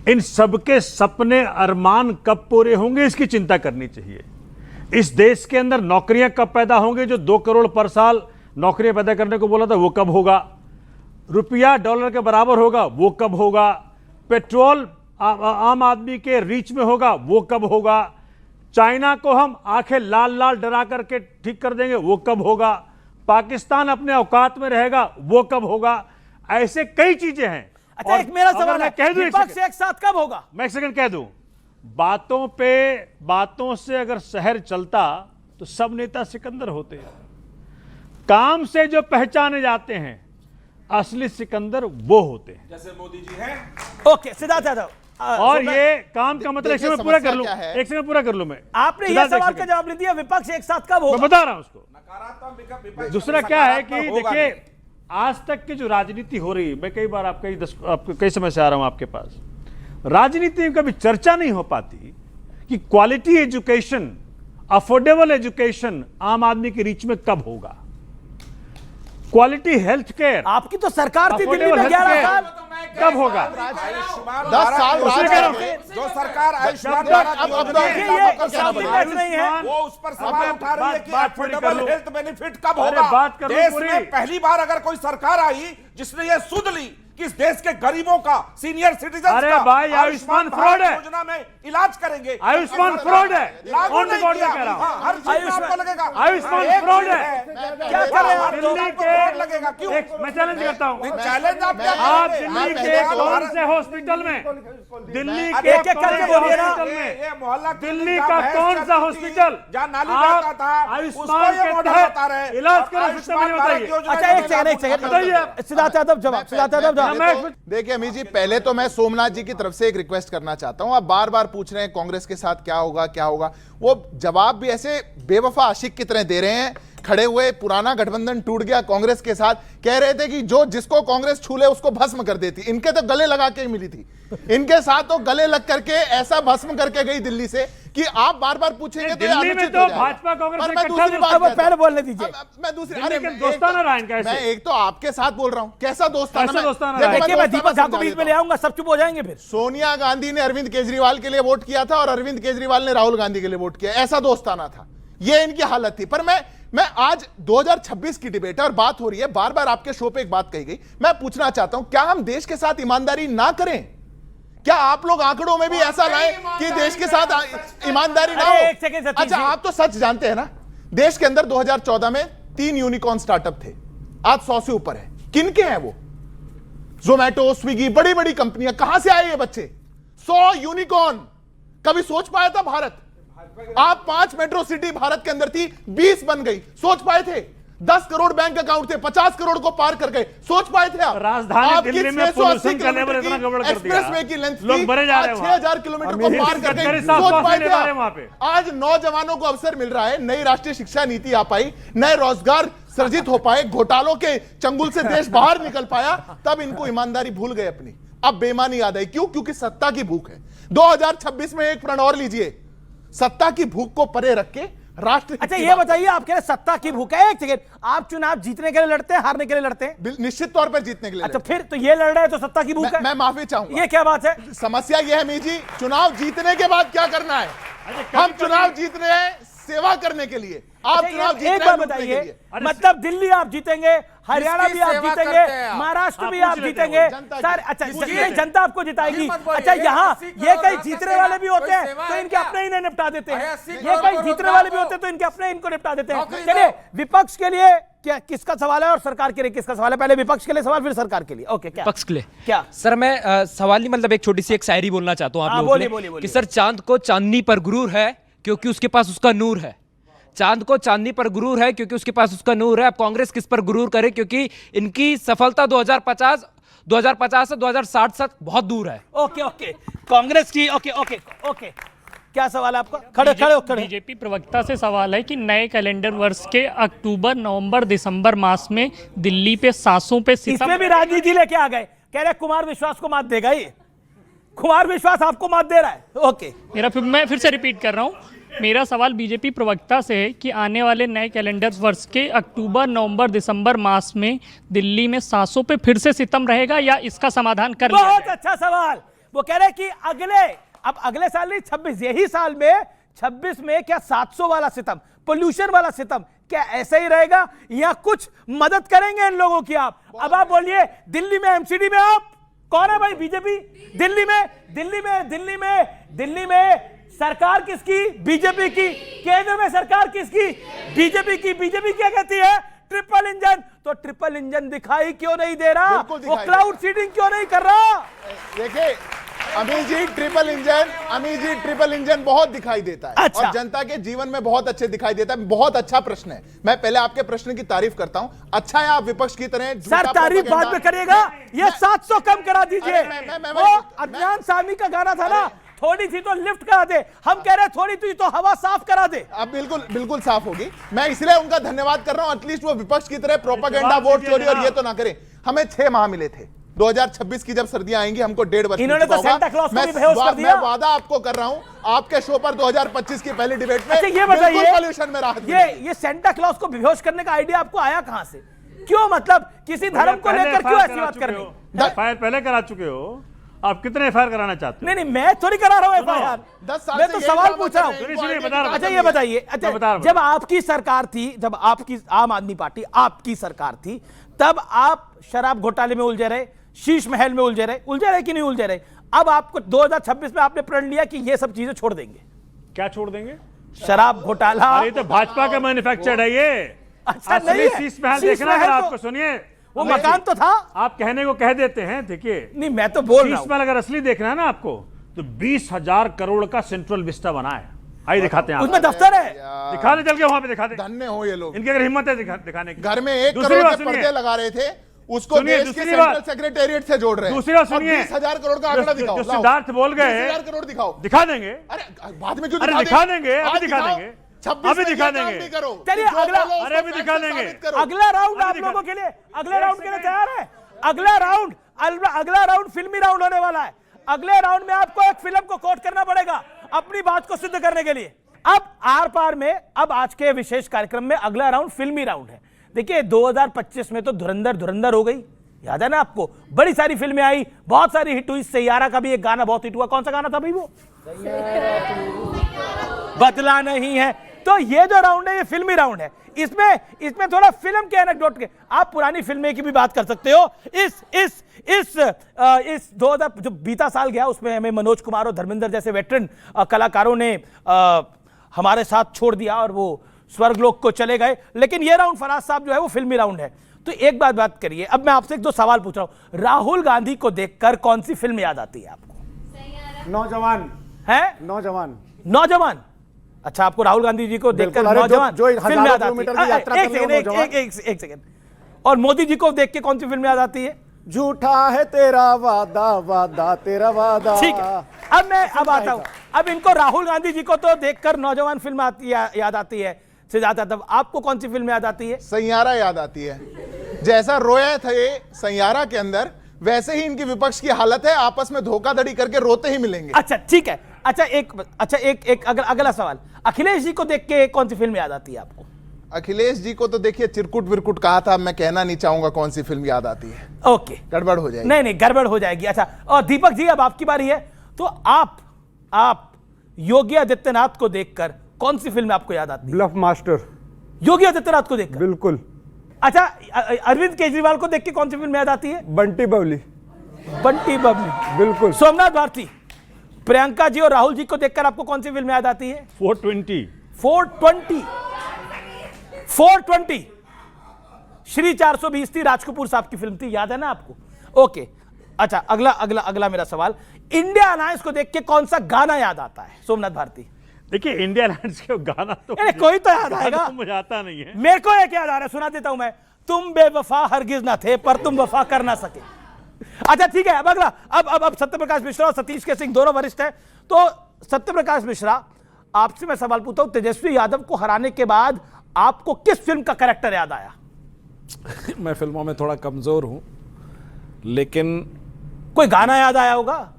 इन सबके सपने अरमान कब पूरे होंगे इसकी चिंता करनी चाहिए। इस देश के अंदर नौकरियां कब पैदा होंगे? जो 2 करोड़ पर साल नौकरियां पैदा करने को बोला था, वो कब होगा? रुपया डॉलर के बराबर होगा, वो कब होगा? पेट्रोल आम आदमी के रीच में होगा, वो कब होगा? चाइना को हम आंखें लाल लाल डरा करके ठीक कर देंगे, वो कब होगा? पाकिस्तान अपने औकात में रहेगा, वो कब होगा? ऐसे कई चीजें हैं। अच्छा, एक मेरा सवाल है, कह दूं विपक्ष एक साथ कब होगा? मैं एक सेकंड कह दूं, बातों से अगर शहर चलता तो सब नेता सिकंदर होते हैं। काम से जो पहचाने जाते हैं असली सिकंदर वो होते हैं, जैसे मोदी जी हैं। ओके, सिद्धार्थ यादव, और ये काम का मतलब एक सेकंड पूरा कर लूं, एक सेकंड पूरा कर लूं मैं। आपने ये सवाल का जवाब नहीं दिया, विपक्ष एक साथ कब होगा? मैं बता रहा हूं उसको। नकारात्मक दूसरा क्या है कि देखिए, आज तक की जो राजनीति हो रही है, मैं कई बार कई समय से आ रहा हूं आपके पास, राजनीति में कभी चर्चा नहीं हो पाती कि क्वालिटी एजुकेशन, अफोर्डेबल एजुकेशन आम आदमी के रीच में कब होगा। क्वालिटी हेल्थ केयर, आपकी तो सरकार थी दिल्ली में 11 साल, कब होगा? 10 साल जो सरकार आयुष्मान नहीं है, वो उस पर सवाल उठा रही है कि अफोर्डेबल हेल्थ बेनिफिट कब अरे होगा। बात करो देश पूरी। में पहली बार अगर कोई सरकार आई जिसने ये सुध ली कि इस देश के गरीबों का, सीनियर सिटीजन अरे का भाई, आयुष्मान फ्रॉड है। योजना में इलाज करेंगे। आयुष्मान फ्रॉड है, लागू ऑन नहीं रिकॉर्ड किया। में कह रहा हूं। हाँ, हर चीज में आपको लगेगा आयुष्मान एक फ्रॉड चीज है। क्या कर रहे हैं आप? दिल्ली आपको फ्रॉड लगेगा क्यों? मैं चैलेंज करता हूं, चैलेंज आप क्या आप करेंगे? दिल्ली के कौन से हॉस्पिटल में, दिल्ली के एक-एक करके बोलिए ना। ये मोहल्ला दिल्ली का कौन सा हॉस्पिटल जहां नाली आप बहता था, आयुष्मान उसको ये के मॉडल तहत बता रहे हैं। इलाज करा सकते हैं, मुझे बताइए। अच्छा, एक सेकंड बताइए। सिद्धार्थ यादव जवाब, सिद्धार्थ यादव जवाब। देखिए अमित जी, पहले तो मैं सोमनाथ जी की तरफ से एक रिक्वेस्ट करना चाहता हूं। आप बार बार पूछ रहे हैं कांग्रेस के साथ क्या होगा क्या होगा, वो जवाब भी ऐसे बेवफा आशिक की तरह दे रहे हैं। खड़े हुए, पुराना गठबंधन टूट गया कांग्रेस के साथ, कह रहे थे कि जो जिसको कांग्रेस छू ले उसको भस्म कर देती। इनके तो गले लगा के ही मिली थी, इनके साथ तो गले लग करके ऐसा भस्म करके गई दिल्ली से कि आप बार बार पूछेंगे तो दिल्ली में तो भाजपा कांग्रेस मैं इकट्ठा दूसरी बात अब पहले बोलने दीजिए। मैं दूसरी, दिल्ली के दोस्ताना रहा इनका ऐसे। मैं एक तो आपके साथ बोल रहा हूं, कैसा दोस्ताना? कैसा दोस्ताना देखो, रहा है? देखिए, मैं दीपक झा को समझा बीच देता में ले आऊंगा, सब चुप हो जाएंगे फिर। सोनिया गांधी ने अरविंद केजरीवाल के लिए वोट किया था और अरविंद केजरीवाल ने राहुल गांधी के लिए वोट किया, ऐसा दोस्ताना था। ये इनकी हालत थी। पर मैं आज 2026 की डिबेट है और बात हो रही है, बार बार आपके शो पे एक बात कही गई, मैं पूछना चाहता हूं, क्या हम देश के साथ ईमानदारी ना करें? क्या आप लोग आंकड़ों में भी ऐसा लाएं कि देश के साथ ईमानदारी ना हो? एक सेकंड सतीश अच्छा, जी। आप तो सच जानते हैं ना, देश के अंदर 2014 में 3 यूनिकॉर्न स्टार्टअप थे, आज 100 से ऊपर है। किनके हैं वो? जोमैटो, स्विगी, बड़ी बड़ी कंपनियां। कहां से आए ये बच्चे? 100 यूनिकॉर्न। कभी सोच पाया था भारत? आप 5 मेट्रो सिटी भारत के अंदर थी, 20 बन गई, सोच पाए थे? 10 करोड़ बैंक अकाउंट थे, 50 करोड़ को पार कर गए, सोच पाए थे आप? राजधानी दिल्ली में पोल्यूशन का लेवल इतना गड़बड़ कर दिया, एक्सप्रेसवे की लेंथ लोग मरे जा रहे हैं 6000 किलोमीटर को पार कर गए, सोच पाए थे आप? आज नौजवानों को अवसर मिल रहा है, नई राष्ट्रीय शिक्षा नीति आ पाई, नए रोजगार सृजित हो पाए, घोटालों के चंगुल से देश बाहर निकल पाया, तब इनको ईमानदारी भूल गए अपनी, अब बेईमानी याद आई। क्यों? क्योंकि सत्ता की भूख है। 2026 में एक प्रण और लीजिए, सत्ता की भूख को परे रख के राष्ट्र। अच्छा, ये बताइए, आप कह रहे सत्ता की भूख है। एक सेकंड, आप चुनाव जीतने के लिए लड़ते हैं, हारने के लिए लड़ते हैं? निश्चित तौर पर जीतने के लिए। अच्छा, फिर तो ये लड़ रहे हैं तो सत्ता की भूख है। मैं माफी चाहूंगा, ये क्या बात है? समस्या यह है मीजी, चुनाव जीतने के बाद क्या करना है? हम चुनाव जीत रहे हैं सेवा करने के लिए, आप चुनाव जीत रहे हैं एक बात लूटने के बताइए, लिए। मतलब दिल्ली आप जीतेंगे, हरियाणा भी आप जीतेंगे, महाराष्ट्र भी आप जीतेंगे सर। अच्छा, ये जनता आपको जिताएगी। अच्छा, यहाँ ये कहीं जीतने वाले भी होते हैं तो इनके अपने ही निपटा देते हैं, ये कहीं जीतने वाले भी होते हैं तो इनके अपने इनको निपटा देते हैं। चलिए, विपक्ष के लिए क्या किसका सवाल है और सरकार के लिए किसका सवाल है? पहले विपक्ष के लिए सवाल, फिर सरकार के लिए। ओके, क्या विपक्ष के लिए क्या सर? मैं सवाल नहीं, मतलब एक छोटी सी एक शायरी बोलना चाहता हूँ आप लोगों के लिए कि सर, चांद को चांदनी पर गुरूर है क्योंकि उसके पास उसका नूर है। चांद को चांदनी पर गुरूर है क्योंकि उसके पास उसका नूर है। अब कांग्रेस किस पर गुरूर करे, क्योंकि इनकी सफलता 2050 से 2060 तक बहुत दूर है। ओके ओके, कांग्रेस की ओके ओके ओके, क्या सवाल है आपका? खड़े खड़े खड़े। बीजेपी प्रवक्ता से सवाल है कि नए कैलेंडर वर्ष के अक्टूबर, नवंबर, दिसंबर मास में दिल्ली पे सांसों पे सितम। इसमें भी राजनीति लेके आ गए, कह रहे कुमार विश्वास को मात देगा ये। कुमार विश्वास आपको मात दे रहा है। ओके, मैं फिर से रिपीट कर रहा हूँ। मेरा सवाल बीजेपी प्रवक्ता से है कि आने वाले नए कैलेंडर वर्ष के अक्टूबर, नवंबर, दिसंबर मास में दिल्ली में सांसों पे फिर से सितम रहेगा या इसका समाधान कर लिया जाए? बहुत अच्छा सवाल। वो कह रहे कि अगले साल नहीं, 26 यही साल में 26 में क्या 700 वाला सितम, पोल्यूशन वाला सितम क्या ऐसा ही रहेगा या कुछ मदद करेंगे इन लोगों की आप? अब आप बोलिए, दिल्ली में एमसीडी में आप कौन है भाई? बीजेपी। दिल्ली में सरकार किसकी? बीजेपी की। केंद्र में सरकार किसकी? बीजेपी की। बीजेपी क्या कहती है? Triple engine. तो ट्रिपल इंजन दिखाई क्यों नहीं दे रहा? वो क्लाउड सीडिंग क्यों नहीं कर रहा? देखिए अमीर जी, ट्रिपल इंजन बहुत दिखाई देता है। अच्छा। और जनता के जीवन में बहुत अच्छे दिखाई देता है। बहुत अच्छा प्रश्न है। मैं पहले आपके प्रश्न की तारीफ करता हूं। अच्छा है आप विपक्ष की तरह सर, तारीफ बाद में करिएगा, ये 700 कम करा दीजिए। वो अदनान सामी का गाना था ना, थोड़ी सी तो लिफ्ट करा दे। हम कह रहे हैं थोड़ी सी तो हवा साफ करा दे। अब बिल्कुल साफ होगी। मैं इसलिए उनका धन्यवाद कर रहा हूं, एटलीस्ट वो विपक्ष की तरह प्रोपेगेंडा, वोट चोरी और ये तो ना करें। हमें 6 माह मिले थे। 2026 की जब सर्दियां आएंगी हमको 1.5 वर्ष इन्होंने तो सेंटा क्लॉज को भी बेहोश कर दिया। मैं वादा आपको कर रहा हूं, आपके शो पर 2025 की पहली डिबेट में अच्छा ये बताइए, पॉल्यूशन में राहत ये सेंटा क्लॉज को बेहोश करने का आइडिया आपको आया कहां से? क्यों, मतलब किसी धर्म को लेकर क्यों ऐसी बात करनी? एफआईआर पहले करा चुके हो आप, कितने एफआईआर कराना चाहते हो? नहीं, मैं थोड़ी करा रहा हूं एफआईआर, 10 साल मैं तो सवाल पूछ रहा हूं। अच्छा ये बताइए, अच्छा जब आपकी सरकार थी, जब आपकी आम आदमी पार्टी आपकी सरकार थी, तब आप शराब घोटाले में उलझे रहे, शीश महल में उलझे रहे कि नहीं उलझे रहे? अब आपको 2026 में आपने प्रण लिया कि ये सब चीजें छोड़ देंगे। क्या छोड़ देंगे? शराब घोटाला। अरे तो भाजपा का मैन्युफैक्चर्ड है ये। अच्छा नहीं है, शीश महल देखना है आपको। सुनिए, वो मकान तो था। आप कहने को कह देते हैं, देखिए नहीं मैं तो बोल रहा हूं। शीश महल अगर असली देखना है ना आपको, तो 20,000 करोड़ का सेंट्रल विस्टा बना है। आइए दिखाते हैं, उसमें दफ्तर है, दिखा दे, चल के वहां पे दिखा दे। धन्य हो ये लोग, इनकी अगर हिम्मत है दिखाने की। घर में 1 करोड़ के पर्दे लगा रहे थे, उसको देश के सेंट्रल सेक्रेटेरिएट से जोड़ रहे हैं। दूसरी बात सुनिए, 20,000 करोड़ का आंकड़ा दिखाओ। जो सिद्धार्थ बोल गए 20,000 करोड़ दिखाओ। दिखा देंगे। अरे बाद में क्यों दिखा देंगे? अभी दिखा देंगे, 26 अभी दिखा देंगे। चलिए अगला, अरे अभी दिखा देंगे। अगला राउंड आप लोगों के लिए, अगले राउंड के लिए तैयार है? अगला राउंड फिल्मी राउंड होने वाला है। अगले राउंड में आपको एक फिल्म को कोट करना पड़ेगा अपनी बात को सिद्ध करने के लिए। अब आर पार में, अब आज के विशेष कार्यक्रम में अगला राउंड फिल्मी राउंड है। देखिए 2025 में तो धुरंधर हो गई, याद है ना आपको? बड़ी सारी फिल्में आई, बहुत सारी हिट हुई। सैयारा का भी एक गाना बहुत हिट हुआ। कौन सा गाना था भाई वो? बदला नहीं है। तो ये जो राउंड है ये फिल्मी राउंड है। इसमें थोड़ा फिल्म के एनेक्डोट के, आप पुरानी फिल्में की भी बात कर सकते हो। इस 2000 जो बीता साल गया उसमें हमें मनोज कुमार और धर्मेंद्र जैसे वेटरन कलाकारों ने हमारे साथ छोड़ दिया और वो स्वर्गलोक को चले गए। लेकिन ये राउंड फराज साहब जो है वो फिल्मी राउंड है। तो एक बात करिए, अब मैं आपसे 1-2 सवाल पूछ रहा हूं। राहुल गांधी को देखकर कौन सी फिल्म याद आती है आपको? नौजवान है? नौजवान। अच्छा, आपको राहुल गांधी जी को देखकर नौजवान फिल्म याद आती है? एक सेकेंड। और मोदी जी को देख के कौन सी फिल्म याद आती है? झूठा है तेरा वादा तेरा वादा। ठीक है, अब आता हूं। अब इनको राहुल गांधी जी को तो देखकर नौजवान फिल्म याद आती है सिद्धार्थ, तब आपको कौन सी फिल्म याद आती है? सैयारा याद आती है। जैसा रोया था ये सैयारा के अंदर, वैसे ही इनकी विपक्ष की हालत है, आपस में धोखाधड़ी करके रोते ही मिलेंगे। अच्छा ठीक है। एक अगला सवाल, अखिलेश जी को देख के कौन सी फिल्म याद आती है आपको? अखिलेश जी को तो देखिए चिरकुट विरकुट कहा था, मैं कहना नहीं चाहूंगा कौन सी फिल्म याद आती है। ओके, गड़बड़ हो जाएगी। नहीं गड़बड़ हो जाएगी। अच्छा, और दीपक जी अब आपकी बारी है। तो आप योगी आदित्यनाथ को देखकर कौन सी फिल्म आपको याद आती है? Bulb master. योगी आदित्यनाथ को देखकर? बिल्कुल। अच्छा, अरविंद केजरीवाल को देख के कौन सी फिल्म याद आती है? बंटी बबली। बिल्कुल। सोमनाथ भारती, प्रियंका जी और राहुल जी को देखकर आपको कौन सी फिल्म याद आती है? 420। श्री 420 थी, राज कपूर साहब की फिल्म थी, याद है ना आपको? ओके, अच्छा अगला अगला अगला मेरा सवाल, इंडिया अलायंस को देख के कौन सा गाना याद आता है? सोमनाथ भारती। देखिए इंडिया अलायंस के गाना तो कोई तो याद आएगा, मुझे आता नहीं है। मेरे को एक याद आ रहा है, सुना देता हूं मैं। तुम बेवफा हरगिज ना थे पर तुम वफा कर ना सके। अच्छा ठीक है, अब अगला, अब सत्यप्रकाश मिश्रा और सतीश के सिंह दोनों वरिष्ठ हैं, तो सत्यप्रकाश मिश्रा आपसे मैं सवाल पूछता हूं, तेजस्वी यादव को हराने के बाद आपको किस फिल्म का कैरेक्टर याद आया? मैं फिल्मों में थोड़ा कमजोर हूं, लेकिन कोई गाना याद आया होगा?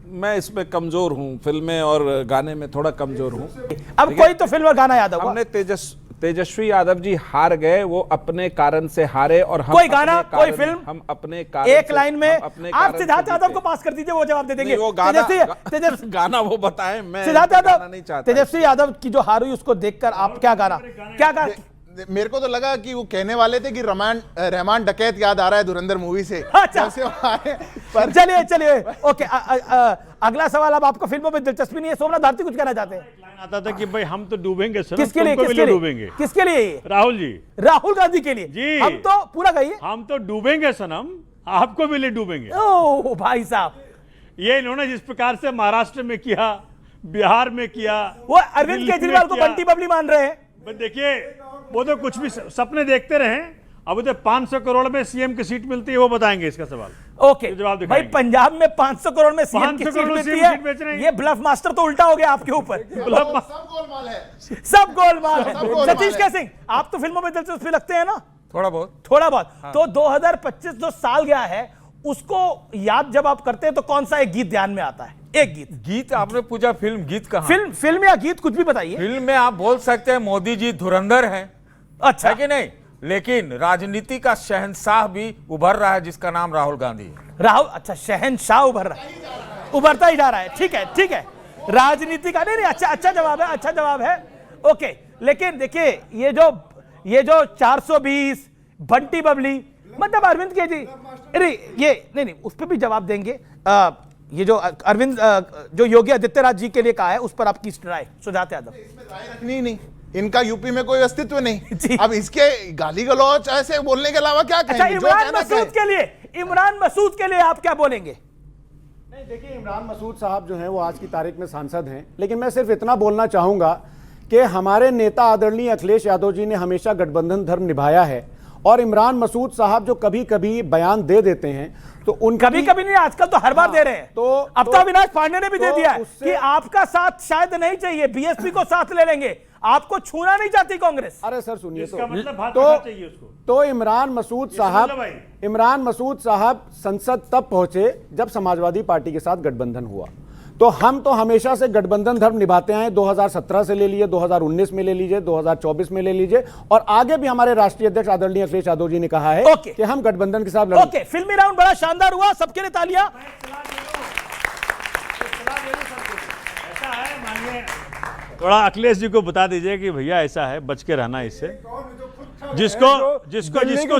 मैं इसमें कमजोर हूं, फिल्में और गाने में थोड़ा कमजोर हूं। अब कोई तो फिल्म और गाना याद होगा। हमने तेजस्वी यादव जी हार गए, वो अपने कारण से हारे, और हम कोई गाना, कोई फिल्म, हम अपने कारण एक लाइन में आप सिद्धार्थ यादव को पास कर दीजिए, वो जवाब दे देंगे। वो गाना वो बताएं, मैं सिद्धार्थ यादव नहीं चाहता। तेजस्वी यादव की जो हार हुई उसको देखकर आप क्या गाना मेरे को तो लगा कि वो कहने वाले थे कि रहमान डकैत याद आ रहा है धुरंधर मूवी से। अच्छा चलिए चलिए, ओके, अगला सवाल। अब आपको फिल्मों में दिलचस्पी नहीं है, सोमनाथ भारती कुछ कहना चाहते हैं? आता था कि भाई हम तो डूबेंगे सर। किसके लिए? डूबेंगे किसके लिए? राहुल जी, राहुल गांधी के लिए जी। हम तो पूरा कहिए, हम तो डूबेंगे सनम, आपको भी ले डूबेंगे। ओह भाई साहब, ये इन्होंने जिस प्रकार से महाराष्ट्र में किया, बिहार में किया, वो अरविंद केजरीवाल को बंटी बबली मान रहे हैं। देखिए वो तो कुछ भी सपने देखते रहे, अब तो 500 करोड़ में सीएम की सीट मिलती है, वो बताएंगे इसका सवाल। ओके भाई, पंजाब में 500 करोड़ में सीएम की सीट मिलती है, ये ब्लफ मास्टर तो उल्टा हो गया आपके ऊपर। सब गोलमाल है, सब गोलमाल है। सतीश के सिंह, आप तो फिल्मों में दिलचस्पी लगते हैं ना? थोड़ा बहुत, थोड़ा बहुत। तो 2025 जो साल गया है उसको याद जब आप करते हैं तो कौन सा एक गीत ध्यान में आता है? एक गीत आपने पूछा फिल्म, गीत कहां? फिल्म या गीत, कुछ भी बताइए। फिल्म में आप बोल सकते हैं मोदी जी धुरंधर हैं, अच्छा है कि नहीं? लेकिन राजनीति का शहंशाह भी उभर रहा है जिसका नाम राहुल गांधी है। राहुल, अच्छा शहंशाह उभर रहा है, उभरता ही जा रहा है। ठीक है ठीक है, राजनीति का नहीं, अच्छा जवाब है, अच्छा जवाब है। ओके, लेकिन देखिए ये जो 420 बंटी बबली, मतलब अरविंद केजरी, अरे ये नहीं उस पर भी जवाब देंगे। ये जो अरविंद जो योगी आदित्यनाथ जी के लिए कहा है उस पर आपकी राय? सिद्धार्थ यादव, नहीं, इनका यूपी में कोई अस्तित्व नहीं। अब इसके गाली गलौज ऐसे बोलने के अलावा क्या कहेंगे? अच्छा, इमरान मसूद के लिए आप क्या बोलेंगे? नहीं देखिए, इमरान मसूद साहब जो हैं वो आज की तारीख में सांसद हैं, लेकिन मैं सिर्फ इतना बोलना चाहूंगा कि हमारे नेता आदरणीय अखिलेश यादव जी ने हमेशा गठबंधन धर्म निभाया है, और इमरान मसूद साहब जो कभी कभी बयान दे देते हैं तो उन कभी नहीं, आजकल तो हर बार दे रहे हैं। तो अब तो अविनाश पांडे ने भी दे दिया है कि आपका साथ शायद नहीं चाहिए, बीएसपी को साथ ले लेंगे, आपको छूना नहीं चाहती कांग्रेस। अरे सर सुनिए, तो इमरान मसूद साहब संसद तब पहुंचे जब समाजवादी पार्टी के साथ गठबंधन हुआ। तो हम तो हमेशा से गठबंधन धर्म निभाते हैं, 2017 से ले लीजिए, 2019 में ले लीजिए, 2024 में ले लीजिए, और आगे भी हमारे राष्ट्रीय अध्यक्ष आदरणीय अखिलेश यादव जी ने कहा है कि हम गठबंधन के साथ लड़ेंगे। ओके, फिल्मी राउंड बड़ा शानदार हुआ, सबके लिए तालियां। थोड़ा अखिलेश जी को बता दीजिए कि भैया ऐसा है, बच के रहना इससे। जिसको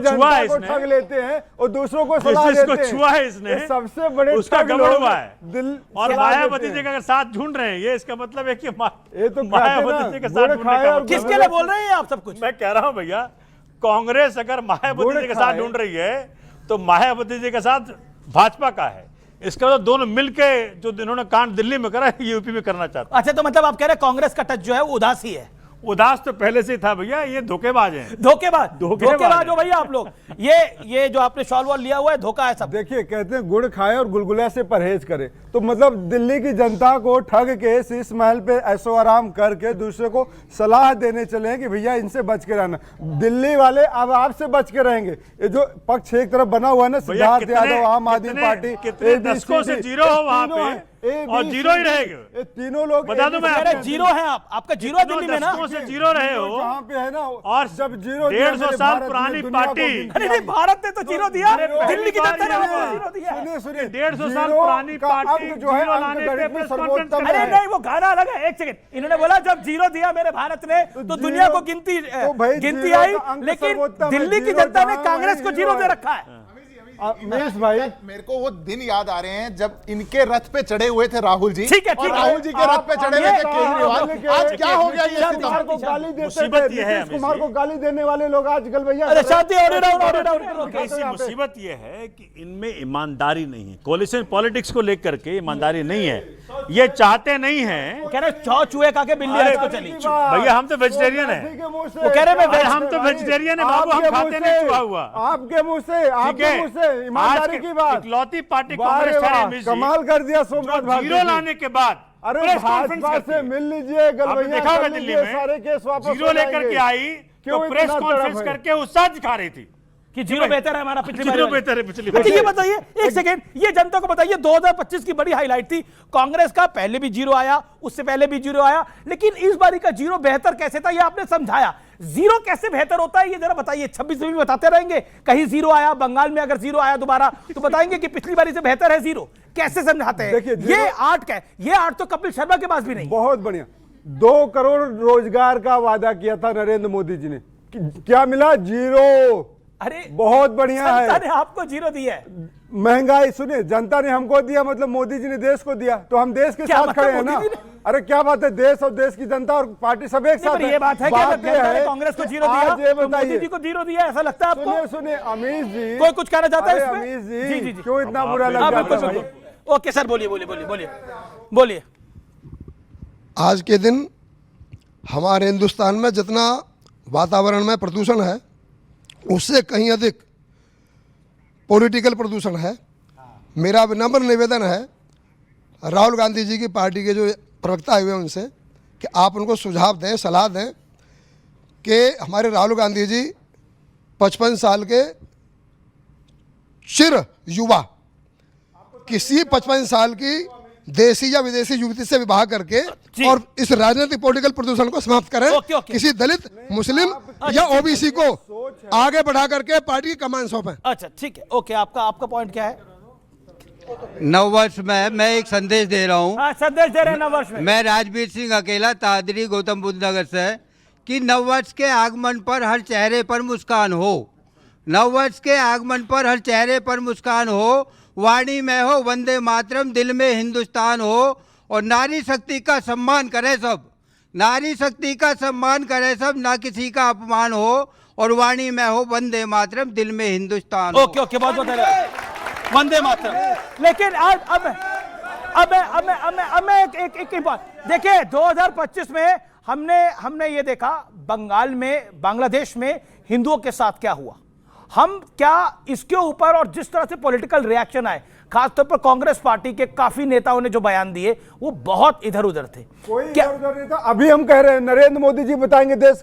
छुआ है इसने, ठग लेते हैं और दूसरों को सलाह देते हैं। छुआ है इसने, सबसे बड़े उसका गड़बड़ हुआ है। और मायावती जी का अगर साथ ढूंढ रहे हैं, ये इसका मतलब है कि मायावती जी का साथ ढूंढने का मतलब किसके लिए बोल रहे हैं आप सब कुछ? मैं कह रहा हूं भैया, कांग्रेस अगर मायावती जी के साथ ढूंढ रही है तो मायावती जी के साथ भाजपा का है। इसका मतलब दोनों मिलके जो इन्होंने कांड दिल्ली में करा है, यूपी में करना चाहते। अच्छा, तो मतलब आप कह रहे हैं कांग्रेस का टच जो है वो उदासी है? उदास तो पहले से था भैया, ये धोखेबाज हैं। धोखेबाज हो भैया आप लोग। ये जो आपने शॉल वॉल लिया हुआ है, धोखा है सब। देखिए, कहते हैं गुड़ खाए और गुलगुला से परहेज करे, तो मतलब दिल्ली की जनता को ठग के शीश महल पे ऐशो आराम करके दूसरे को सलाह देने चले हैं कि भैया इनसे बच के रहना। दिल्ली वाले अब आपसे बच के रहेंगे। ये जो पक्ष एक तरफ बना हुआ है ना, सिद्धार्थ यादव, आम आदमी पार्टी, दशकों से जीरो हो वहां पे और जीरो ही रहेगा। तीनों लोग बता दूं मैं, जीरो है आपका जीरो है दिल्ली में ना, से जीरो रहे हो जहाँ पे है ना, और जब जीरो 150 साल पुरानी पार्टी। नहीं, भारत ने तो जीरो दिया, दिल्ली की जनता ने जीरो दिया। सुनिए 150 साल पुरानी पार्टी जो है, अरे नहीं, वो गाना अलग है। एक सेकंड, इन्होंने बोला जब जीरो दिया मेरे भारत ने तो दुनिया को गिनती आई, लेकिन दिल्ली की जनता ने कांग्रेस को जीरो दे रखा है। मनीष भाई, मेरे को वो दिन याद आ रहे हैं जब इनके रथ पे चढ़े हुए थे राहुल जी। ठीक है, और राहुल जी के रथ पे चढ़े हुए थे केजरीवाल। आज क्या हो गया ये कुमार को गाली देते मुसीबत थे, ये है नीतीश कुमार को गाली देने वाले लोग आज गलबैया अरे शांति, ऑडियो ऐसी मुसीबत ये है कि इनमें ईमानदारी नहीं है। कोलिशन पॉलिटिक्स को लेकर के ईमानदारी नहीं है, ये चाहते नहीं है। कह रहे चौ चूहे खा के बिल्ली आज को चली। भैया हम तो वेजिटेरियन है, वो कह रहे मैं हम तो वेजिटेरियन है बाबू, हम खाते नहीं चूहा हुआ। आपके मुंह से ईमानदारी की बात। इकलौती पार्टी कांग्रेस है, कमाल कर दिया सोमनाथ भारती। जीरो लाने के बाद अरे प्रेस कॉन्फ्रेंस भाजपा करती से है। मिल लीजिए, आपने देखा होगा दिल्ली में सारे केस वापस जीरो लेकर के आई तो प्रेस कॉन्फ्रेंस करके उत्साह दिखा रही थी कि जीरो बेहतर है हमारा, पिछली जीरो बार बेहतर है पिछली अच्छा बार। ये बताइए, एक सेकेंड, ये जनता को बताइए, 2025 की बड़ी हाईलाइट थी कांग्रेस का, पहले भी जीरो आया, उससे पहले भी जीरो आया, लेकिन इस बारी का जीरो बेहतर कैसे था ये आपने समझाया। जीरो कैसे बेहतर होता है ये जरा बताइए। 26 में भी बताते रहेंगे कहीं जीरो आया, बंगाल में अगर जीरो आया दोबारा तो बताएंगे कि पिछली बारी से बेहतर है जीरो, कैसे समझाते हैं? ये आर्ट क्या है? ये आर्ट तो कपिल शर्मा के पास भी नहीं। बहुत बढ़िया, 2 करोड़ रोजगार का वादा किया था नरेंद्र मोदी जी ने, क्या मिला? जीरो। अरे बहुत बढ़िया है, जनता ने आपको जीरो दिया है। महंगाई सुनिए, जनता ने हमको दिया मतलब मोदी जी ने देश को दिया, तो हम देश के साथ खड़े हैं ना। अरे क्या बात है, देश और देश की जनता और पार्टी सब एक साथ है। ये बात है कि जनता ने कांग्रेस को जीरो दिया, ये बताइए, मोदी जी को जीरो दिया, ऐसा लगता है आपको? सुनिए अमीश जी, कोई कुछ कहना चाहता है इसमें? अमीश जी जी, क्यों इतना बुरा लग जाता है? ओके सर, बोलिए। आज के दिन हमारे हिंदुस्तान में जितना वातावरण में प्रदूषण है उससे कहीं अधिक पॉलिटिकल प्रदूषण है। मेरा विनम्र निवेदन है राहुल गांधी जी की पार्टी के जो प्रवक्ता हुए उनसे कि आप उनको सुझाव दें, सलाह दें कि हमारे राहुल गांधी जी 55 साल के चिर युवा, किसी 55 साल की देसी या विदेशी युवती से विवाह करके और इस राजनीतिक पॉलिटिकल प्रदूषण को समाप्त करें। किसी दलित, मुस्लिम या ओबीसी को आगे बढ़ा करके पार्टी की कमान सौंपें। अच्छा ठीक है, ओके, आपका पॉइंट क्या है? नववर्ष में मैं एक संदेश दे रहा हूँ। संदेश दे रहे हैं नववर्ष में। मैं राजवीर सिंह अकेला, तादरी, गौतम बुद्ध नगर से, कि नववर्ष के आगमन पर हर चेहरे पर मुस्कान हो। नववर्ष के आगमन पर हर चेहरे पर मुस्कान हो, वाणी में हो वंदे मातरम, दिल में हिंदुस्तान हो, और नारी शक्ति का सम्मान करे सब, नारी शक्ति का सम्मान करे सब, ना किसी का अपमान हो, और वाणी में हो वंदे मातरम, दिल में हिंदुस्तान। ओके, बहुत धन्यवाद, वंदे मातरम। लेकिन अब मैं एक बात देखिए, 2025 में हमने ये देखा बंगाल में, बांग्लादेश में हिंदुओं के साथ क्या हुआ। हम क्या इसके ऊपर और जिस तरह से पॉलिटिकल रिएक्शन आए, खासतौर पर कांग्रेस पार्टी के काफी नेताओं ने जो बयान दिए वो बहुत इधर उधर थे। कोई इधर उधर नहीं था। अभी हम कह रहे हैं नरेंद्र मोदी जी बताएंगे देश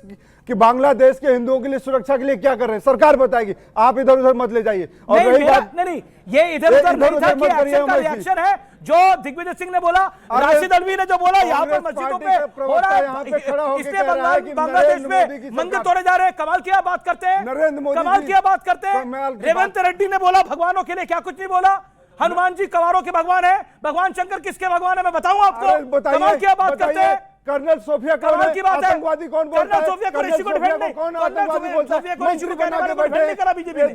कि बांग्लादेश के हिंदुओं के लिए सुरक्षा के लिए क्या कर रहे हैं, सरकार बताएगी, आप इधर उधर मत ले जाइए। और रही बात, नहीं, ये इधर उधर नहीं था कि एक्शन का रिएक्शन है जो दिग्विजय सिंह ने बोला, राशिद अलवी ने जो बोला, यहाँ पर मस्जिदों पे हो रहा है, इसलिए बांग्लादेश में मंदिर तोड़े जा रहे हैं। कमाल की बात करते हैं, कमाल की बात करते हैं। रेवंत रेड्डी ने बोला भगवानों के लिए क्या कुछ नहीं बोला। हनुमान जी कंवारों के भगवान है, भगवान शंकर किसके भगवान है मैं बताऊं आपको। कमाल की बात करते हैं। कर्नल सोफिया कमाल की बात है, आतंकवादी कौन बोलता है? कर्नल सोफिया कुरैशी को डिफेंड नहीं, कौन आतंकवादी बोलता है? मंत्री बना के बैठे नहीं करा बीजेपी ने।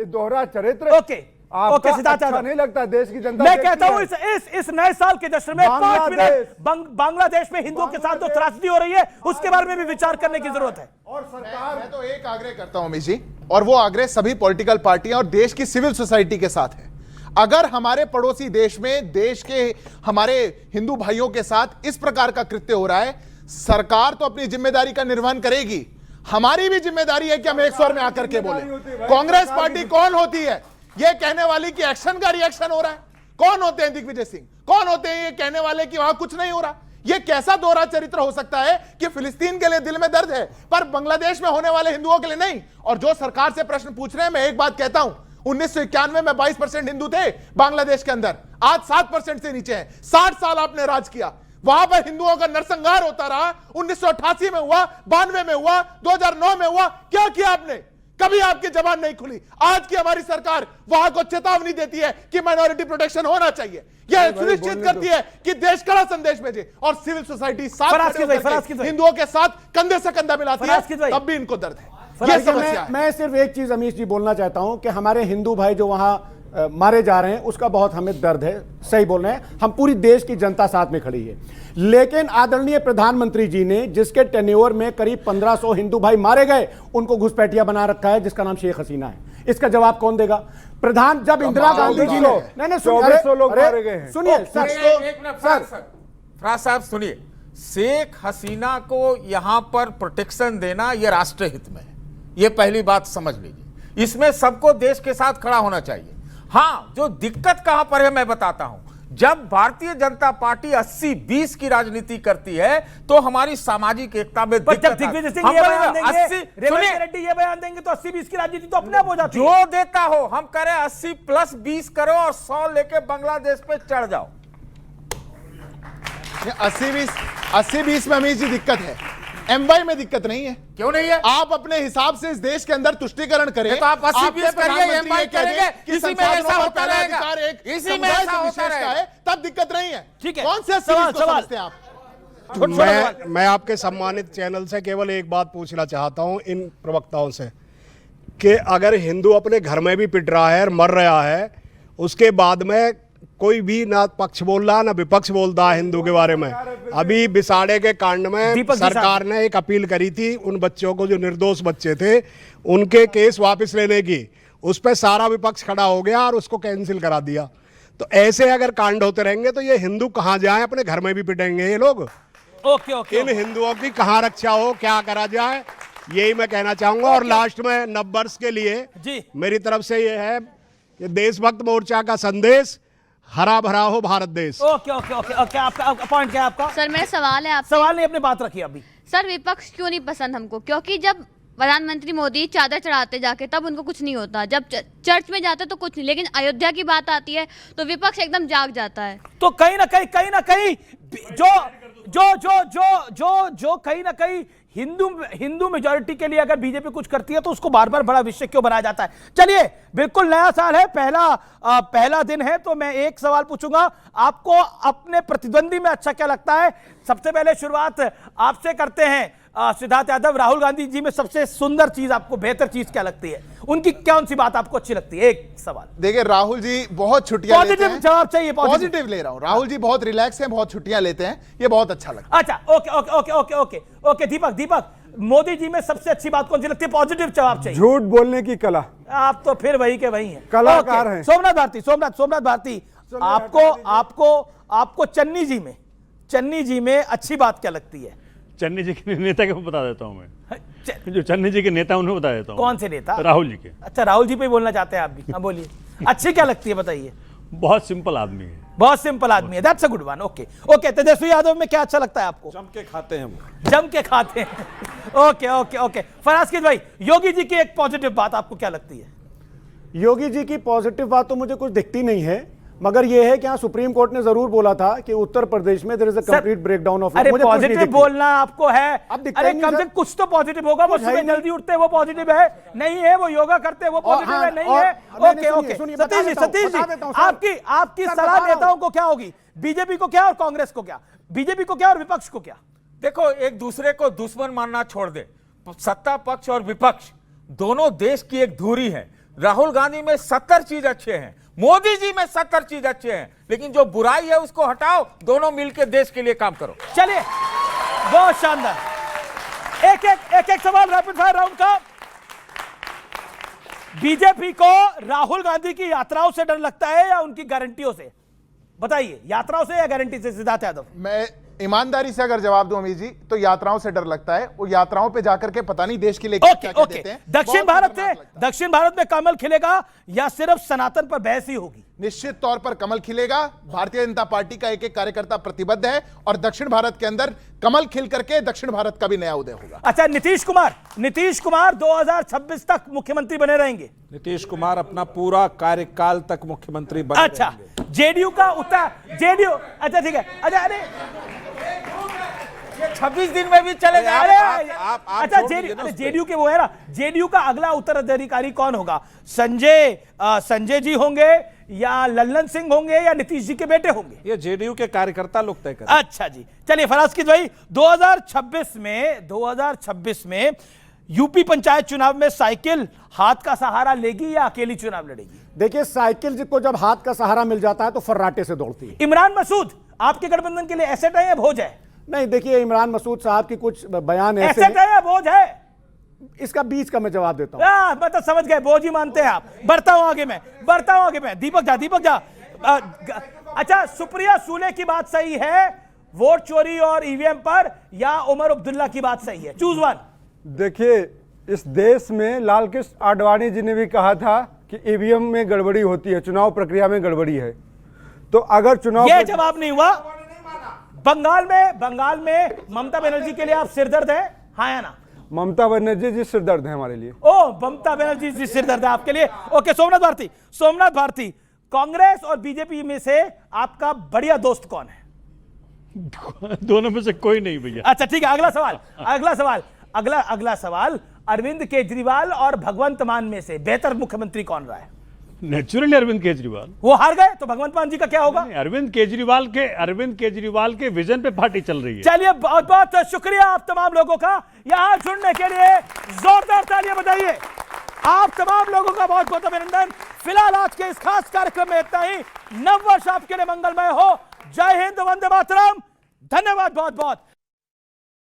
दोहरा चरित्र। ओके, सिद्धार्थ अच्छा नहीं लगता देश की जनता? मैं कहता हूं इस नए साल के जश्न में 5 मिनट बांग्लादेश में हिंदुओं के साथ जो त्रासदी हो रही है उसके बारे में भी विचार करने की जरूरत है। और सरकार, मैं तो एक आग्रह करता हूं अमित जी, और वो आग्रह सभी पॉलिटिकल पार्टियां और देश की सिविल सोसाइटी के साथ है। अगर हमारे पड़ोसी देश में देश के हमारे हिंदू भाइयों के साथ इस प्रकार का कृत्य हो रहा है, सरकार तो अपनी जिम्मेदारी का निर्वहन करेगी, हमारी भी जिम्मेदारी है कि हम एक स्वर में आकर के बोले। कांग्रेस पार्टी कौन होती है ये कहने वाली कि एक्शन का रिएक्शन हो रहा है? कौन होते हैं दिग्विजय सिंह? कौन होते हैं ये कहने वाले कि वहां कुछ नहीं हो रहा? ये कैसा दोहरा चरित्र हो सकता है कि फिलिस्तीन के लिए दिल में दर्द है पर बांग्लादेश में होने वाले हिंदुओं के लिए नहीं? और जो सरकार से प्रश्न पूछ रहे हैं, मैं एक बात कहता हूं, 1991 में 22% हिंदू थे बांग्लादेश के अंदर, आज 7% से नीचे है। 60 साल आपने राज किया, वहां पर हिंदुओं का नरसंहार होता रहा। 1988 में हुआ, 92 में हुआ, 2009 में हुआ, क्या किया आपने? कभी आपकी जबान नहीं खुली। आज की हमारी सरकार वहां को चेतावनी देती है कि माइनॉरिटी प्रोटेक्शन होना चाहिए, यह सुनिश्चित करती है कि देश कड़ा संदेश भेजे, और सिविल सोसाइटी साथ हिंदुओं के साथ कंधे से कंधा मिलाती है, तब भी इनको दर्द है। ये समस्या है। मैं सिर्फ एक चीज अमीश जी बोलना चाहता हूं कि हमारे हिंदू भाई जो वहां मारे जा रहे हैं उसका बहुत हमें दर्द है, सही बोल रहे हैं, हम पूरी देश की जनता साथ में खड़ी है। लेकिन आदरणीय प्रधानमंत्री जी ने जिसके टेन्योर में करीब 1500 हिंदू भाई मारे गए, उनको घुसपैठिया बना रखा है जिसका नाम शेख हसीना है। इसका जवाब कौन देगा? प्रधान जब इंदिरा गांधी जी ने नहीं 2400 लोग मारे गए हैं। सुनिए फराज साहब सुनिए, शेख हसीना को यहां पर प्रोटेक्शन देना यह राष्ट्रहित में है, यह पहली बात समझ लीजिए। इसमें सबको देश के साथ खड़ा होना चाहिए। हां, जो दिक्कत कहां पर है मैं बताता हूं। जब भारतीय जनता पार्टी 80-20 की राजनीति करती है तो हमारी सामाजिक एकता में दिक्कत ये बयान देंगे तो 80-20 की राजनीति तो अपने आप हो जाती है। जो देता हो, हम करें 80+20 करो और 100 लेके बांग्लादेश पे चढ़ जाओ। 80-20 में अमीश जी दिक्कत है, एमवाई में दिक्कत नहीं है। क्यों नहीं है? आप अपने हिसाब से इस देश के अंदर तुष्टीकरण करें तो आप 80-20 करिए, एमवाई करेंगे, इसी में ऐसा होता रहेगा, इसी में ऐसा होता रहेगा, तब दिक्कत नहीं है। ठीक है, कौन से सवाल समझते हैं आप? मैं आपके सम्मानित चैनल से केवल एक बात पूछना चाहता हूं इन प्रवक्ताओं से कि अगर हिंदू अपने घर में भी पिट रहा है और मर रहा है, उसके बाद में कोई भी ना पक्ष बोल रहा ना विपक्ष बोलता है हिंदू के बारे में। अभी बिसाड़े के कांड में सरकार ने एक अपील करी थी उन बच्चों को जो निर्दोष बच्चे थे उनके केस वापस लेने की, उस पर सारा विपक्ष खड़ा हो गया और उसको कैंसिल करा दिया। तो ऐसे अगर कांड होते रहेंगे तो ये हिंदू कहां जाए? अपने घर में भी पिटेंगे ये लोग। ओके। इन हिंदुओं की कहां रक्षा हो, क्या करा जाए, यही मैं कहना चाहूंगा। और लास्ट में नववर्ष के लिए मेरी तरफ से ये है कि देशभक्त मोर्चा का संदेश, हरा भरा हो भारत देश। ओके। आपका पॉइंट क्या है आपका? सर मेरा सवाल है आपसे। सवाल नहीं, अपनी बात रखिए अभी। सर विपक्ष क्यों नहीं पसंद हमको? क्योंकि जब प्रधानमंत्री मोदी चादर चढ़ाते जाके तब उनको कुछ नहीं होता, जब चर्च में जाते तो कुछ नहीं, लेकिन अयोध्या की बात आती है तो विपक्ष एकदम जाग जाता है। तो कहीं ना कहीं जो कहीं ना कहीं हिंदू मेजॉरिटी के लिए अगर बीजेपी कुछ करती है तो उसको बार बार बड़ा विषय क्यों बनाया जाता है? चलिए, बिल्कुल नया साल है, पहला दिन है, तो मैं एक सवाल पूछूंगा आपको, अपने प्रतिद्वंदी में अच्छा क्या लगता है? सबसे पहले शुरुआत आपसे करते हैं सिद्धार्थ यादव। राहुल गांधी जी में सबसे सुंदर चीज आपको, बेहतर चीज क्या लगती है? उनकी कौन सी बात आपको अच्छी लगती है? एक सवाल। देखिए, राहुल जी बहुत छुट्टियां लेते हैं। पॉजिटिव जवाब चाहिए। पॉजिटिव ले रहा हूं। राहुल जी बहुत रिलैक्स हैं, बहुत छुट्टियां लेते हैं, ये बहुत अच्छा लगता है। अच्छा, ओके। दीपक, मोदी जी में सबसे अच्छी बात कौन सी लगती है? पॉजिटिव जवाब चाहिए। झूठ बोलने की कला। आप तो फिर वही के वही हैं, कलाकार हैं। सोमनाथ भारती, आपको चन्नी जी में अच्छी बात क्या लगती है? चन्नी जी के नेता को बता देता हूं मैं, जो चन्नी जी के नेता उन्हें बता देता हूं। कौन से नेता? राहुल जी के। अच्छा, राहुल जी पे बोलना चाहते हैं आप भी? हाँ बोलिए। अच्छी क्या लगती है बताइए? बहुत सिंपल आदमी है। बहुत सिंपल आदमी है, that's a good one. Okay. Tejashwi Yadav में क्या अच्छा लगता है आपको? जम के खाते हैं वो। जम के खाते हैं। ओके। फराज भाई, योगी जी की एक पॉजिटिव बात आपको क्या लगती है? योगी जी की पॉजिटिव बात तो मुझे कुछ दिखती नहीं है, मगर यह है कि यहाँ सुप्रीम कोर्ट ने जरूर बोला था कि उत्तर प्रदेश में there is a complete breakdown of. अरे पॉजिटिव बोलना आपको है, अरे कम से कम कुछ तो पॉजिटिव होगा। वो सुबह जल्दी उठते हैं वो पॉजिटिव है नहीं है, वो योगा करते हैं वो पॉजिटिव है नहीं है। ओके। सतीश जी आपकी सलाह नेताओं को क्या होगी? बीजेपी को क्या और कांग्रेस को क्या? बीजेपी को क्या और विपक्ष को क्या? देखो, एक दूसरे को दुश्मन मानना छोड़ दे। सत्ता पक्ष और विपक्ष दोनों देश की एक धुरी है। राहुल गांधी में 70 चीज अच्छे हैं, मोदी जी में 70 चीज अच्छे हैं, लेकिन जो बुराई है उसको हटाओ, दोनों मिलकर देश के लिए काम करो। चलिए, बहुत शानदार। एक सवाल रैपिड फायर राउंड का। बीजेपी को राहुल गांधी की यात्राओं से डर लगता है या उनकी गारंटियों से? बताइए, यात्राओं से या गारंटी से? सिद्धार्थ यादव। मैं ईमानदारी से अगर जवाब दूं अमीश जी, तो यात्राओं से डर लगता है। वो यात्राओं पे जाकर के पता नहीं देश के लिए क्या देते हैं। दक्षिण भारत में कमल खिलेगा या सिर्फ सनातन पर बहस ही होगी? निश्चित तौर पर कमल खिलेगा। भारतीय जनता पार्टी का एक एक कार्यकर्ता प्रतिबद्ध है और दक्षिण भारत के अंदर कमल खिल करके दक्षिण भारत का भी नया उदय होगा। अच्छा, नीतीश कुमार 2026 तक मुख्यमंत्री बने रहेंगे? नीतीश कुमार अपना पूरा कार्यकाल तक मुख्यमंत्री बने अच्छा, जेडीयू का जेडीयू, अच्छा ठीक है। अच्छा, अरे 26 दिन में भी चलेगा। अच्छा, जेडीयू के वो है ना, जेडीयू का अगला उत्तराधिकारी कौन होगा? संजय जी होंगे या लल्लन सिंह होंगे या नीतीश जी के बेटे होंगे? ये जेडीयू के कार्यकर्ता लोग तय करें। अच्छा जी, चलिए फराज भाई, 2026 में यूपी पंचायत चुनाव में साइकिल हाथ का सहारा लेगी या अकेली चुनाव लड़ेगी? देखिए, साइकिल को जब हाथ का सहारा मिल जाता है तो फर्राटे से दौड़ती है। इमरान मसूद आपके गठबंधन के लिए एसेट है या बोझ है? नहीं, देखिए, इमरान मसूद साहब की कुछ बयान ऐसे एसेट है या बोझ है? इसका बीच का मैं जवाब देता हूं। मतलब समझ गए, बोझ ही मानते हैं आप। बढ़ता हूं आगे मैं। दीपक जा। अच्छा, सुप्रिया सूले की बात सही है वोट चोरी और ईवीएम पर, या उमर अब्दुल्ला की बात सही है? Choose one. देखिए, इस देश में लाल कृष्ण आडवाणी जी ने भी कहा था कि ईवीएम में गड़बड़ी होती है, चुनाव प्रक्रिया में गड़बड़ी है। तो अगर चुनाव यह जवाब नहीं हुआ। बंगाल में ममता बनर्जी के लिए आप सिरदर्द है, हाँ या ना? ममता बनर्जी जी सिरदर्द है हमारे लिए। ओ, ममता बनर्जी जी सिरदर्द है आपके लिए। ओके, सोमनाथ भारती, कांग्रेस और बीजेपी में से आपका बढ़िया दोस्त कौन है? दोनों में से कोई नहीं भैया। अच्छा ठीक है, अगला सवाल, अरविंद केजरीवाल और भगवंत मान में से बेहतर मुख्यमंत्री कौन रहा है? नेचुरली अरविंद केजरीवाल। वो हार गए तो भगवंत मान जी का क्या होगा? अरविंद केजरीवाल के विजन पे पार्टी चल रही है। चलिए, बहुत बहुत शुक्रिया आप तमाम लोगों का यहां जुड़ने के लिए। जोरदार तालियां बजाइए आप तमाम लोगों का। बहुत बहुत अभिनंदन। फिलहाल आज के इस खास कार्यक्रम में इतना ही। नव वर्ष आपके लिए मंगलमय हो। जय हिंद, वंदे मातरम। धन्यवाद बहुत बहुत।